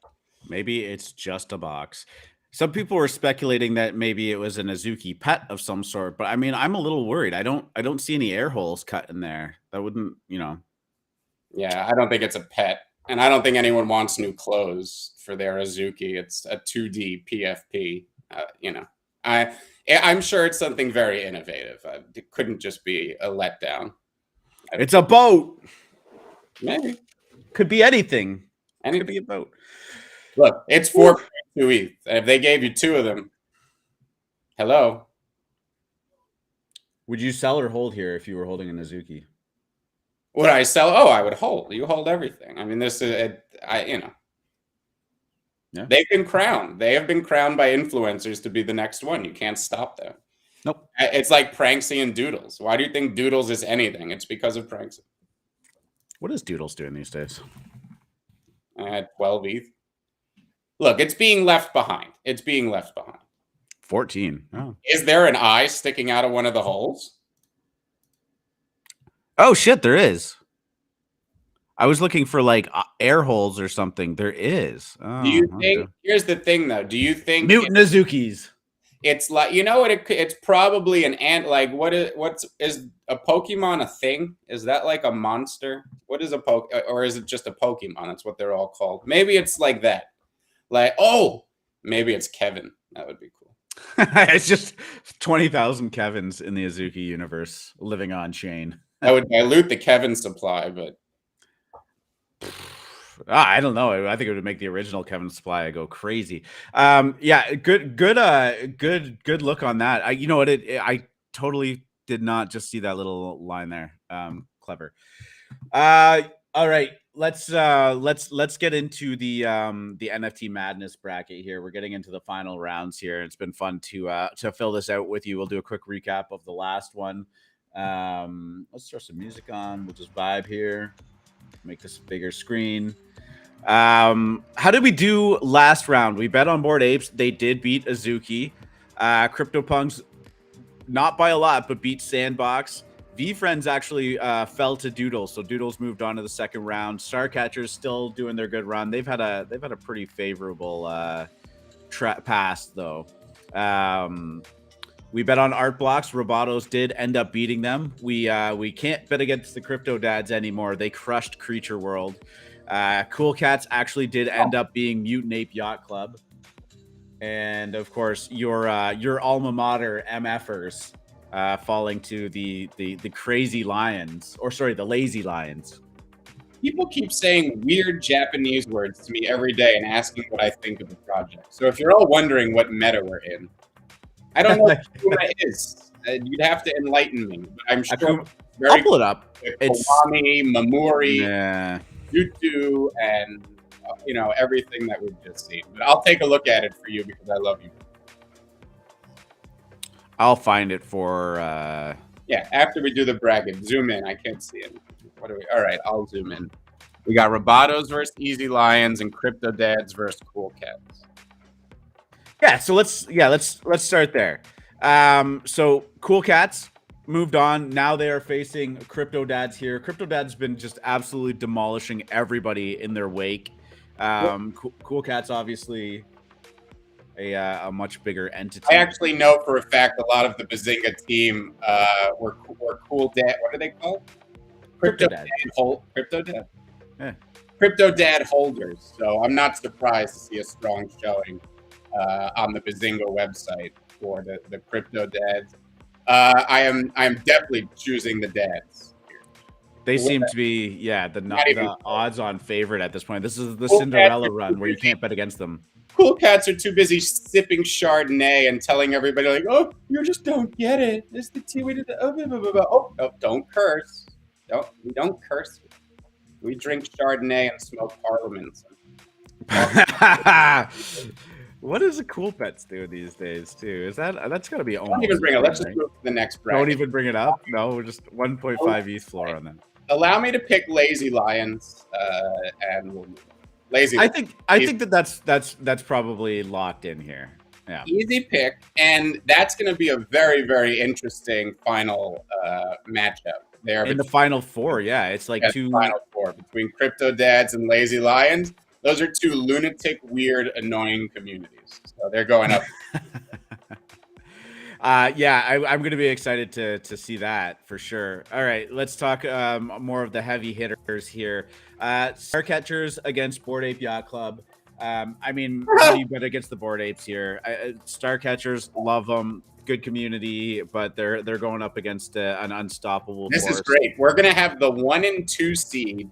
Maybe it's just a box. Some people were speculating that maybe it was an Azuki pet of some sort, but I mean, I'm a little worried. I don't see any air holes cut in there. That wouldn't, you know. Yeah, I don't think it's a pet, and I don't think anyone wants new clothes for their Azuki. It's a 2D PFP. You know, I'm sure it's something very innovative. It couldn't just be a letdown. It's a boat. Maybe. Could be anything. It could be a boat. Look, it's 4.2 ETH. And if they gave you 2 of them, hello. Would you sell or hold here if you were holding an Azuki? Would I sell? Oh, I would hold. You hold everything. I mean, this is, you know. Yeah. They've been crowned. They have been crowned by influencers to be the next one. You can't stop them. Nope. It's like Pranksy and Doodles. Why do you think Doodles is anything? It's because of Pranksy. What is Doodles doing these days? 12 ETH. Look, it's being left behind. It's being left behind. 14. Oh. Is there an eye sticking out of one of the holes? Oh, shit, there is. I was looking for like air holes or something. There is. Oh, do you think, okay. Here's the thing though. Do you think mutant Azukis? It's like, you know what, it's probably an ant. Like, what's a Pokemon a thing? Is that like a monster? What is a or is it just a Pokemon? That's what they're all called. Maybe it's like that. Like, oh, maybe it's Kevin. That would be cool. It's just 20,000 Kevins in the Azuki universe living on chain. That would dilute the Kevin supply, but I don't know. I think it would make the original Kevin supply go crazy. Yeah, good look on that. You know what? I totally did not just see that little line there. Clever. All right, let's get into the NFT Madness bracket here. We're getting into the final rounds here. It's been fun to fill this out with you. We'll do a quick recap of the last one. Let's throw some music on. We'll just vibe here. Make this a bigger screen. How did we do last round? We bet on Bored Apes. They did beat Azuki. CryptoPunks, not by a lot, but beat Sandbox. VFriends actually fell to Doodles, so Doodles moved on to the second round. Starcatchers still doing their good run. They've had a pretty favorable pass though. We bet on Art Blocks. Robotos did end up beating them. We can't bet against the Crypto Dads anymore. They crushed Creature World. Cool Cats actually did end up being Mutant Ape Yacht Club. And of course, your alma mater MFers falling to the Crazy Lions, or sorry, the Lazy Lions. People keep saying weird Japanese words to me every day and asking what I think of the project. So if you're all wondering what meta we're in, I don't know what Akuma is. You'd have to enlighten me. But I'm sure I'll pull it up. It's Kiwami, Mamori, yeah, Yutu, and you know, everything that we've just seen. But I'll take a look at it for you because I love you. I'll find it for yeah, after we do the bracket. Zoom in. I can't see it. What are we? All right, I'll zoom in. We got Robotos versus Easy Lions and Crypto Dads versus Cool Cats. Yeah, so let's start there. So Cool Cats moved on. Now they are facing Crypto Dads here. Crypto Dads been just absolutely demolishing everybody in their wake. Cool Cats obviously a much bigger entity. I actually know for a fact a lot of the Benzinga team were Cool Dad. What are they called? Crypto Dad. Crypto Dad. Yeah. crypto dad holders. So I'm not surprised to see a strong showing on the Benzinga website for the crypto dads. I am definitely choosing the dads. They seem to be, the odds-on favorite at this point. This is the Cinderella run where you can't bet against them. Cool cats are too busy sipping Chardonnay and telling everybody like, "Oh, you just don't get it. It's the tea we did." Oh, no, don't curse. We don't curse. We drink Chardonnay and smoke parliaments. What does the cool pets do these days too? Is that's got to be almost. Don't even bring it. Let's just move to the next bracket. Don't even bring it up. No, we're just 1.5 ETH floor on that. Allow me to pick Lazy Lions, and we'll move on. Lazy. I think that's probably locked in here. Yeah. Easy pick, and that's going to be a very, very interesting final matchup there. In the final four, yeah, it's like two final four between Crypto Dads and Lazy Lions. Those are two lunatic, weird, annoying communities. So they're going up. I'm going to be excited to see that for sure. All right, let's talk more of the heavy hitters here. Star Catchers against Bored Ape Yacht Club. I mean, how do you bet against the Bored Apes here? Star Catchers, love them. Good community, but they're going up against an unstoppable This force. Is great. We're going to have the 1 and 2 seed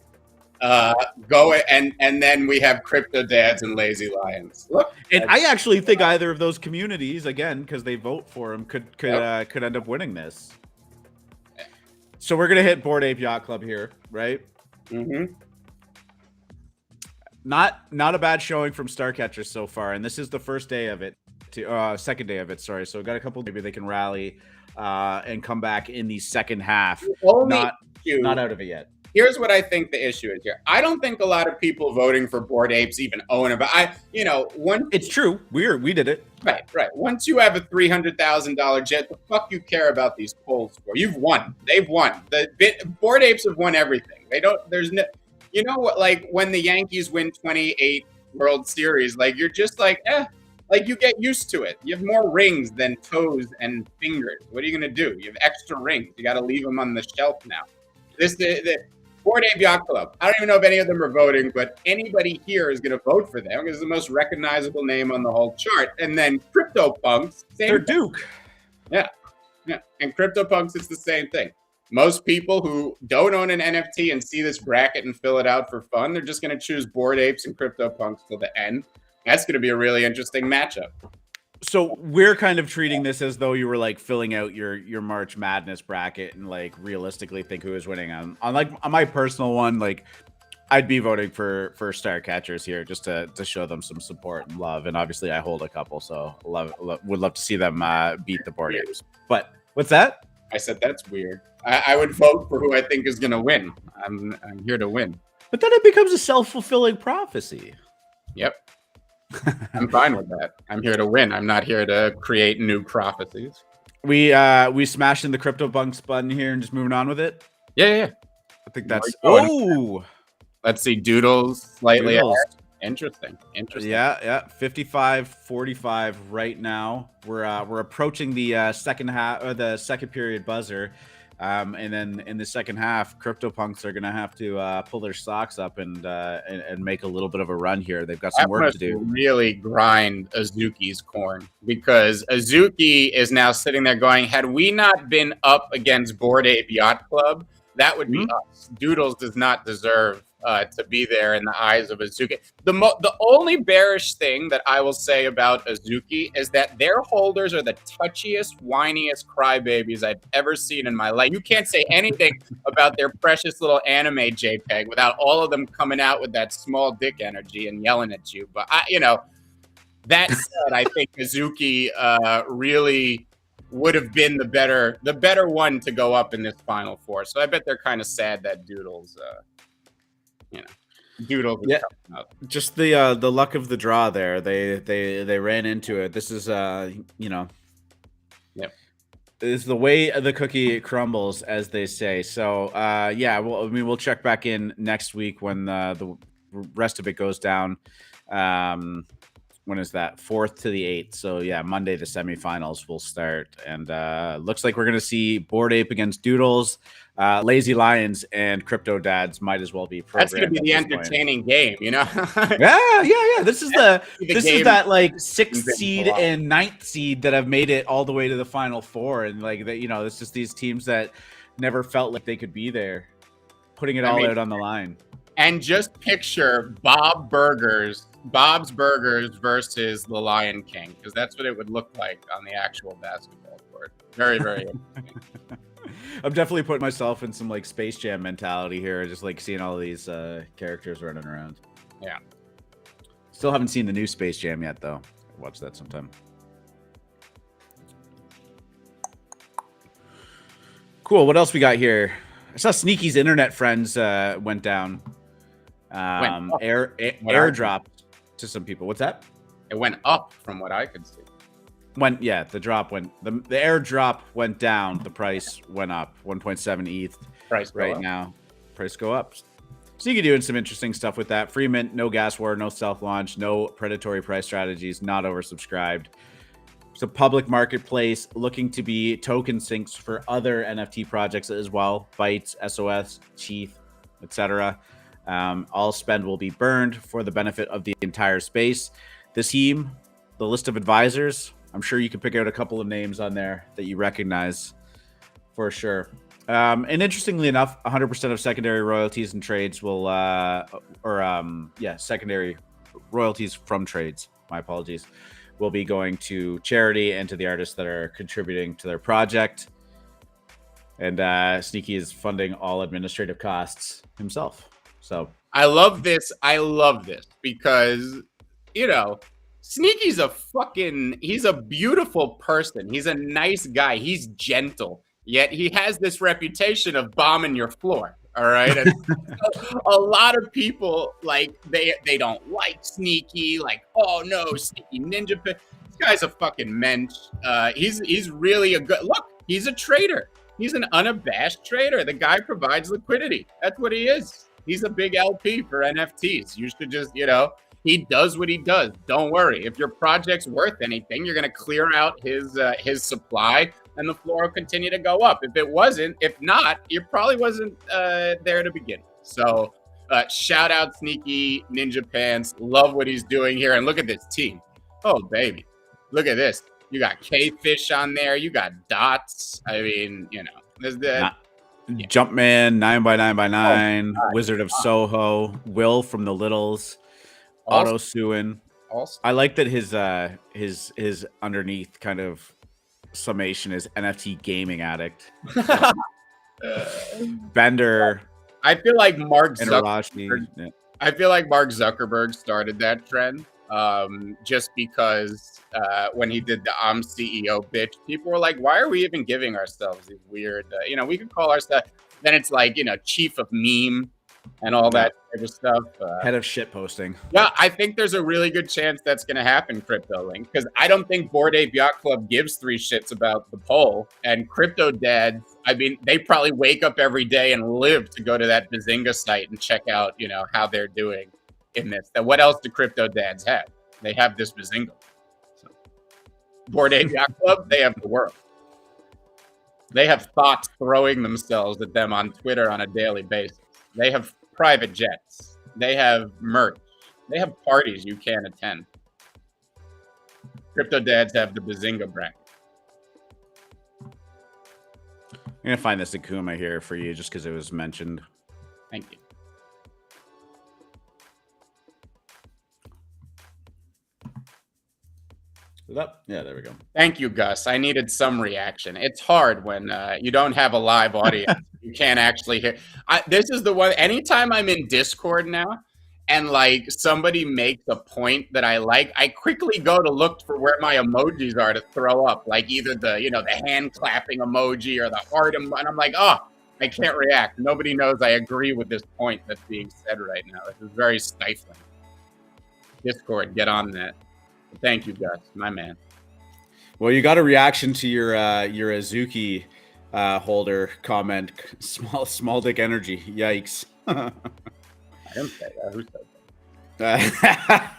go, and then we have Crypto Dads and Lazy Lions. Look, and I actually think either of those communities, again, because they vote for them, could end up winning this. So we're gonna hit Bored Ape Yacht Club here, right? Mm-hmm. Not a bad showing from Star Catchers so far, and this is the first day of it, second day of it. Sorry, so we got a couple. Maybe they can rally and come back in the second half. Not out of it yet. Here's what I think the issue is here. I don't think a lot of people voting for Bored Apes even own it. But it's true. We did it. Right. Once you have a $300,000 jet, the fuck you care about these polls for? You've won. They've won. Bored Apes have won everything. They don't. There's no. You know what? Like when the Yankees win 28 World Series, like you're just like, like you get used to it. You have more rings than toes and fingers. What are you gonna do? You have extra rings. You got to leave them on the shelf now. The Bored Ape Yacht Club. I don't even know if any of them are voting, but anybody here is going to vote for them because it's the most recognizable name on the whole chart. And then CryptoPunks, they're Duke. Yeah. And CryptoPunks, it's the same thing. Most people who don't own an NFT and see this bracket and fill it out for fun, they're just going to choose Bored Apes and CryptoPunks till the end. That's going to be a really interesting matchup. So we're kind of treating this as though you were like filling out your March Madness bracket and like realistically think who is winning. On my personal one, like I'd be voting for Star Catchers here just to show them some support and love. And obviously I hold a couple, so would love to see them beat the Bored Apes. But what's that? I said that's weird. I would vote for who I think is going to win. I'm here to win. But then it becomes a self-fulfilling prophecy. Yep. I'm fine with that. I'm here to win. I'm not here to create new prophecies. We smashing the CryptoPunks button here and just moving on with it. Yeah. I think that's. Let's see. Doodles slightly ahead. Interesting. Yeah. 55-45 right now. We're approaching the second half or the second period buzzer. And then in the second half, CryptoPunks are going to have to pull their socks up and make a little bit of a run here. They've got some work to do. Really grind Azuki's corn because Azuki is now sitting there going, had we not been up against Bored Ape Yacht Club, that would be us. Doodles does not deserve to be there in the eyes of Azuki. The only bearish thing that I will say about Azuki is that their holders are the touchiest, whiniest crybabies I've ever seen in my life. You can't say anything about their precious little anime JPEG without all of them coming out with that small dick energy and yelling at you. But that said, I think Azuki really would have been the better one to go up in this Final Four. So I bet they're kind of sad that Doodles. Doodles. Yeah, just the luck of the draw there. They ran into it. This is Yep. Is the way the cookie crumbles, as they say. So we'll check back in next week when the rest of it goes down. when is that? 4th to the 8th. So yeah, Monday the semifinals will start, and looks like we're gonna see Bored Ape against Doodles. Lazy Lions and Crypto Dads might as well be programmed. That's gonna be the entertaining game, you know? yeah. This is that like 6th seed and 9th seed that have made it all the way to the Final Four, and like that, you know, it's just these teams that never felt like they could be there, putting it all out on the line. And just picture Bob's Burgers versus the Lion King, because that's what it would look like on the actual basketball court. Very, very interesting. I'm definitely putting myself in some like Space Jam mentality here, just like seeing all these characters running around. Yeah. Still haven't seen the new Space Jam yet, though. Watch that sometime. Cool. What else we got here? I saw Sneaky's internet friends went down. Airdrop to some people. What's that? It went up from what I could see. The drop went. The airdrop went down. The price went up. 1.7 ETH. Price right now. Price go up. Sneaky doing some interesting stuff with that. Free mint, no gas war, no self launch, no predatory price strategies, not oversubscribed. It's a public marketplace looking to be token sinks for other NFT projects as well. Bytes, SOS, Chief, etc. All spend will be burned for the benefit of the entire space. The team, the list of advisors, I'm sure you can pick out a couple of names on there that you recognize for sure. And interestingly enough, 100% of secondary royalties and trades will, secondary royalties from trades, my apologies, will be going to charity and to the artists that are contributing to their project. And Sneaky is funding all administrative costs himself. So I love this. Because, you know, Sneaky's he's a beautiful person. He's a nice guy. He's gentle. Yet he has this reputation of bombing your floor. All right. And a lot of people, like, they don't like Sneaky. Like, oh no, Sneaky Ninja. This guy's a fucking mensch. He's really a good look. He's a trader. He's an unabashed trader. The guy provides liquidity. That's what he is. He's a big LP for NFTs. You should just, you know, he does what he does. Don't worry. If your project's worth anything, you're going to clear out his supply, and the floor will continue to go up. If not, you probably wasn't there to begin. So shout out Sneaky Ninja Pants. Love what he's doing here. And look at this team. Oh, baby. Look at this. You got K-Fish on there. You got Dots. I mean, you know, there's the... Jumpman, 9x9x9, Wizard of Soho, Will from the Littles, Auto Suin. I like that his underneath kind of summation is NFT gaming addict. Bender. I feel like Mark Zuckerberg started that trend. Just because when he did the I'm CEO bitch, people were like, why are we even giving ourselves these weird, we could call ourselves, then it's like, chief of meme and all that type of stuff. Head of shit posting. Yeah, I think there's a really good chance that's going to happen, CryptoLink, because I don't think Bored Ape Yacht Club gives 3 shits about the poll. And Crypto Dads, I mean, they probably wake up every day and live to go to that Benzinga site and check out, how they're doing in this. What else do Crypto Dads have? They have this Benzinga. So, Bored Ape Yacht Club, they have the world. They have thoughts throwing themselves at them on Twitter on a daily basis. They have private jets. They have merch. They have parties you can't attend. Crypto Dads have the Benzinga brand. I'm going to find this Akuma here for you just because it was mentioned. Thank you. Yeah, there we go. Thank you, Gus. I needed some reaction. It's hard when you don't have a live audience. You can't actually hear. This is the one. Anytime I'm in Discord now, and like somebody makes a point that I like, I quickly go to look for where my emojis are to throw up, like either the hand clapping emoji or the heart, and I'm like, oh, I can't react. Nobody knows I agree with this point that's being said right now. This is very stifling. Discord, get on that. Thank you, Gus, my man. Well, you got a reaction to your Azuki holder comment. Small dick energy. Yikes. I didn't say that. Who said that?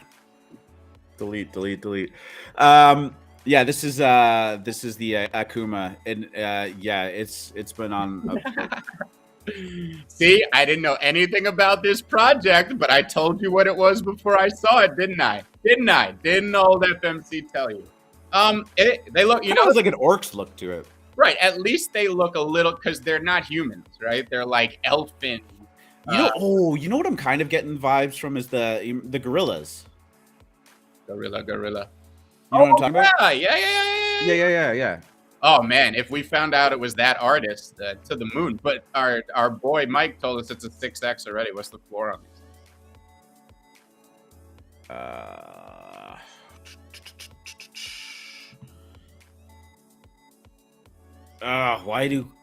Delete. Yeah, this is the Akuma, and yeah, it's been on. See, I didn't know anything about this project, but I told you what it was before I saw it, didn't I? Didn't old FMC tell you? They look, you know, it's like an orcs look to it, right? At least they look a little, because they're not humans, right? They're like elfin. You know what I'm kind of getting vibes from is the gorillas. Gorilla. You know what I'm talking about? Yeah. Oh man, if we found out it was that artist, to the moon. But our boy Mike told us it's a 6x already. What's the floor on these?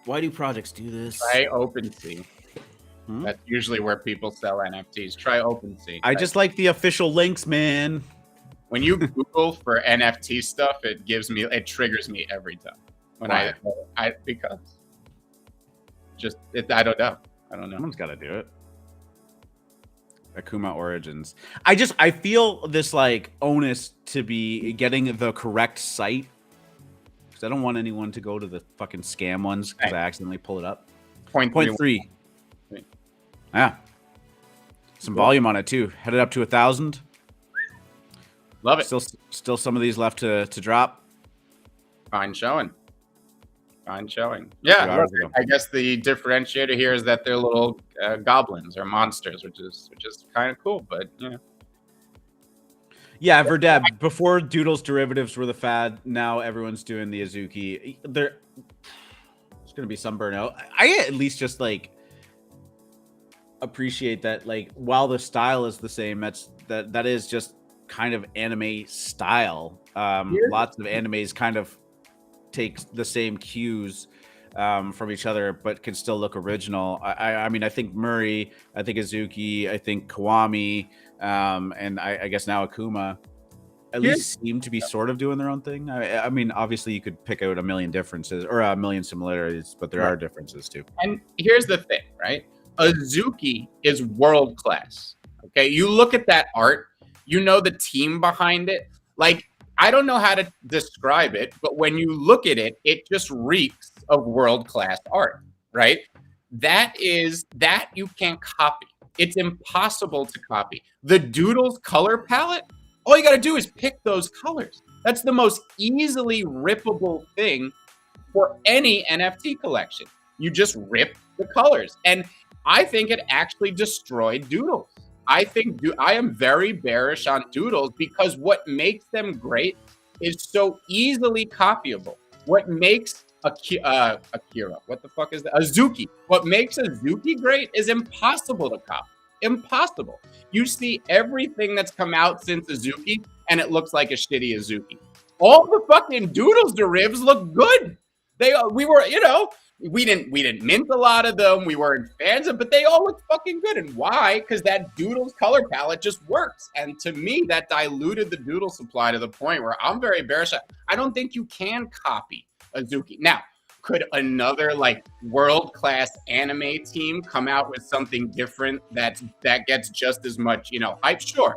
Why do projects do this? Try OpenSea. That's usually where people sell NFTs. Try OpenSea. I just like the official links, man. When you Google for NFT stuff, it triggers me every time. When I because just I don't know. Someone's got to do it. Akuma Origins. I feel this like onus to be getting the correct site, because I don't want anyone to go to the fucking scam ones because I accidentally pull it up. Point three. Yeah. Some volume on it too. Headed up to 1,000. Love it. Still some of these left to drop. Fine showing. Yeah, I guess the differentiator here is that they're little goblins or monsters, which is kind of cool. But yeah. Yeah, Verdeb. Before Doodles derivatives were the fad, now everyone's doing the Azuki. There's gonna be some burnout. I at least just like appreciate that, like, while the style is the same, that is just kind of anime style. Lots of animes kind of take the same cues from each other, but can still look original. I mean, I think Murray, I think Azuki, I think Kiwami, and I guess now Akuma at least seem to be sort of doing their own thing. I mean, obviously you could pick out a million differences or a million similarities, but there are differences too. And here's the thing, right? Azuki is world class. Okay, you look at that art, you know the team behind it. Like, I don't know how to describe it, but when you look at it, it just reeks of world-class art, right? That you can't copy. It's impossible to copy. The Doodles color palette, all you got to do is pick those colors. That's the most easily rippable thing for any NFT collection. You just rip the colors. And I think it actually destroyed Doodles. I am very bearish on Doodles because what makes them great is so easily copyable. What makes Akira, what the fuck is that? Azuki. What makes Azuki great is impossible to copy. Impossible. You see everything that's come out since Azuki, and it looks like a shitty Azuki. All the fucking Doodles derivs look good. We didn't mint a lot of them. We weren't fans of, but they all look fucking good. And why? Because that Doodles color palette just works. And to me, that diluted the Doodle supply to the point where I'm very bearish. I don't think you can copy Azuki. Now, could another like world-class anime team come out with something different that gets just as much, hype? Sure.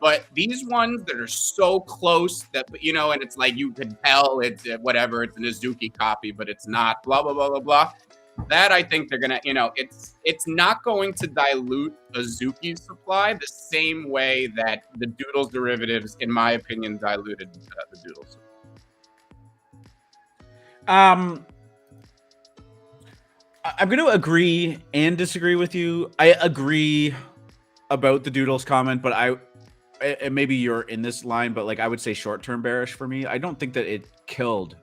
But these ones that are so close that, and it's like you can tell it's whatever, it's an Azuki copy, but it's not, blah, blah, blah, blah, blah. That I think they're going to, it's not going to dilute Azuki's supply the same way that the Doodles derivatives, in my opinion, diluted the Doodles. I'm going to agree and disagree with you. I agree about the Doodles comment, but and maybe you're in this line, but like I would say short-term bearish for me. I don't think that it killed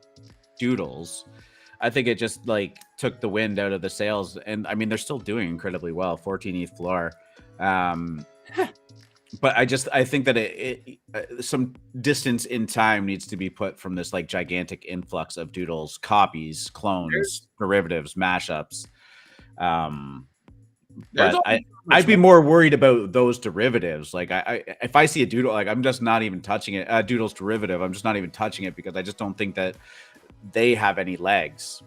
Doodles. I think it just like took the wind out of the sails, and I mean they're still doing incredibly well, 14 ETH floor. But I think that some distance in time needs to be put from this like gigantic influx of Doodles copies, clones, derivatives, mashups. But I'd be more worried about those derivatives. Like if I see a Doodle, like I'm just not even touching it. Doodles derivative, I'm just not even touching it because I just don't think that they have any legs.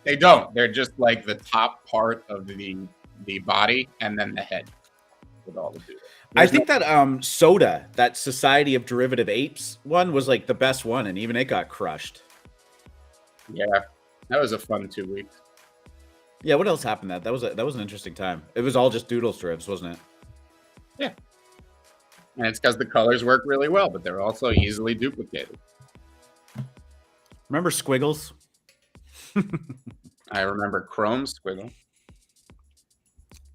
They don't. They're just like the top part of the body and then the head. with all the Doodles. I think that Soda, that Society of Derivative Apes one, was like the best one, and even it got crushed. Yeah, that was a fun 2 weeks. Yeah, what else happened? That was an interesting time. It was all just Doodles drifts, wasn't it? Yeah, and it's because the colors work really well, but they're also easily duplicated. Remember Squiggles? I remember Chrome Squiggle.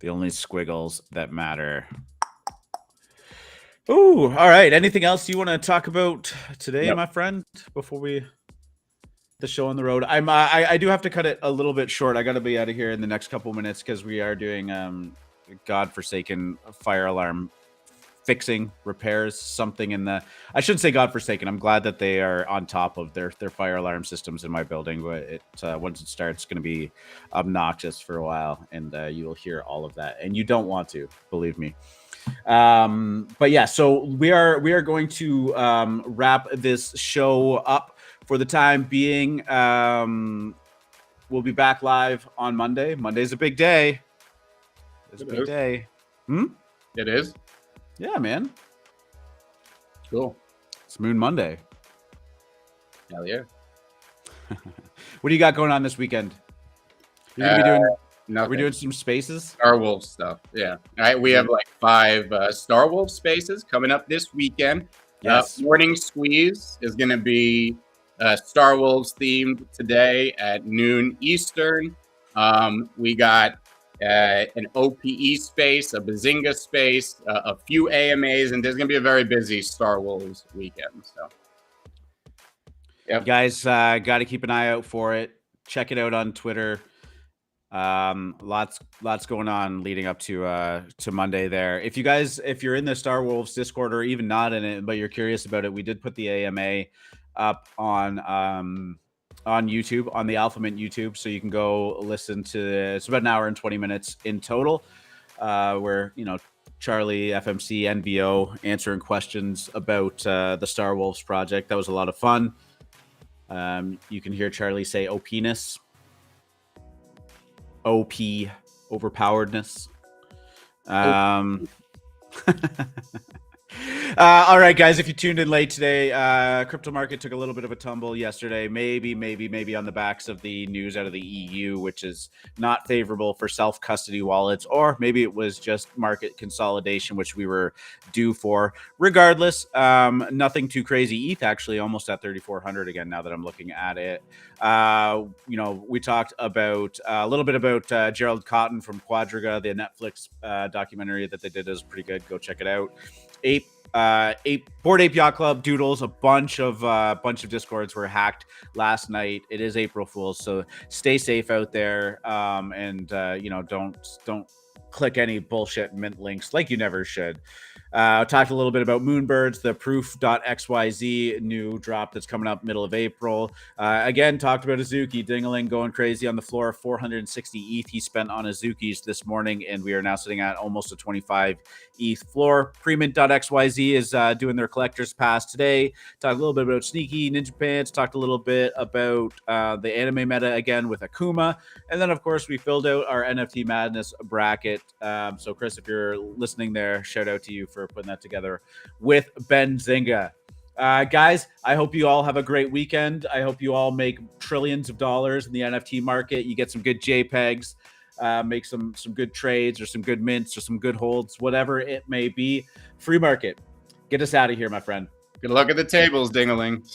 The only squiggles that matter. Ooh, all right. Anything else you want to talk about today, my friend, before we the show on the road? I do have to cut it a little bit short. I got to be out of here in the next couple minutes because we are doing godforsaken fire alarm fixing, repairs, something in the, I shouldn't say godforsaken. I'm glad that they are on top of their fire alarm systems in my building, but it once it starts, it's going to be obnoxious for a while, and you will hear all of that, and you don't want to, believe me. But yeah, so we are going to wrap this show up for the time being. We'll be back live on Monday. Monday's a big day. It's a big day. It is. Yeah, man. Cool. It's Moon Monday. Hell yeah. What do you got going on this weekend? You're gonna be doing nothing. Are we doing some spaces? Star Wolf stuff. Yeah. All right. We have like 5 Star Wolf spaces coming up this weekend. Yes. Morning Squeeze is going to be Star Wolves themed today at noon Eastern. We got an OPE space, a Benzinga space, a few AMAs, and there's going to be a very busy Star Wolves weekend. So, yep. You guys got to keep an eye out for it. Check it out on Twitter. Lots going on leading up to Monday there. If you're in the Star Wolves Discord or even not in it, but you're curious about it, we did put the AMA up on YouTube, on the AlphaMint YouTube, so you can go listen to it's about an hour and 20 minutes in total, where Charlie, FMC, NVO answering questions about the Star Wolves project. That was a lot of fun. You can hear Charlie say OP-ness, OP, overpoweredness. All right, guys, if you tuned in late today, crypto market took a little bit of a tumble yesterday, maybe on the backs of the news out of the EU, which is not favorable for self-custody wallets, or maybe it was just market consolidation, which we were due for. Regardless, nothing too crazy. ETH actually almost at 3,400 again now that I'm looking at it. We talked about a little bit about Gerald Cotton from Quadriga, the Netflix documentary that they did is pretty good. Go check it out. Bored Ape Yacht Club, Doodles, a bunch of discords were hacked last night. It is April Fool's, so stay safe out there, and don't click any bullshit mint links like you never should. Talked a little bit about Moonbirds, the Proof.xyz new drop that's coming up middle of April. Again, talked about Azuki, dingaling going crazy on the floor. 460 ETH he spent on Azukis this morning, and we are now sitting at almost a 25 ETH floor. Premint.xyz is doing their collector's pass today. Talked a little bit about Sneaky, Ninja Pants. Talked a little bit about the anime meta again with Akuma. And then, of course, we filled out our NFT Madness bracket. So, Chris, if you're listening there, shout out to you for putting that together with Benzinga. Guys, I hope you all have a great weekend. I hope you all make trillions of dollars in the NFT market. You get some good JPEGs, make some good trades or some good mints or some good holds, whatever it may be. Free market. Get us out of here, my friend. Good luck at the tables, dingaling.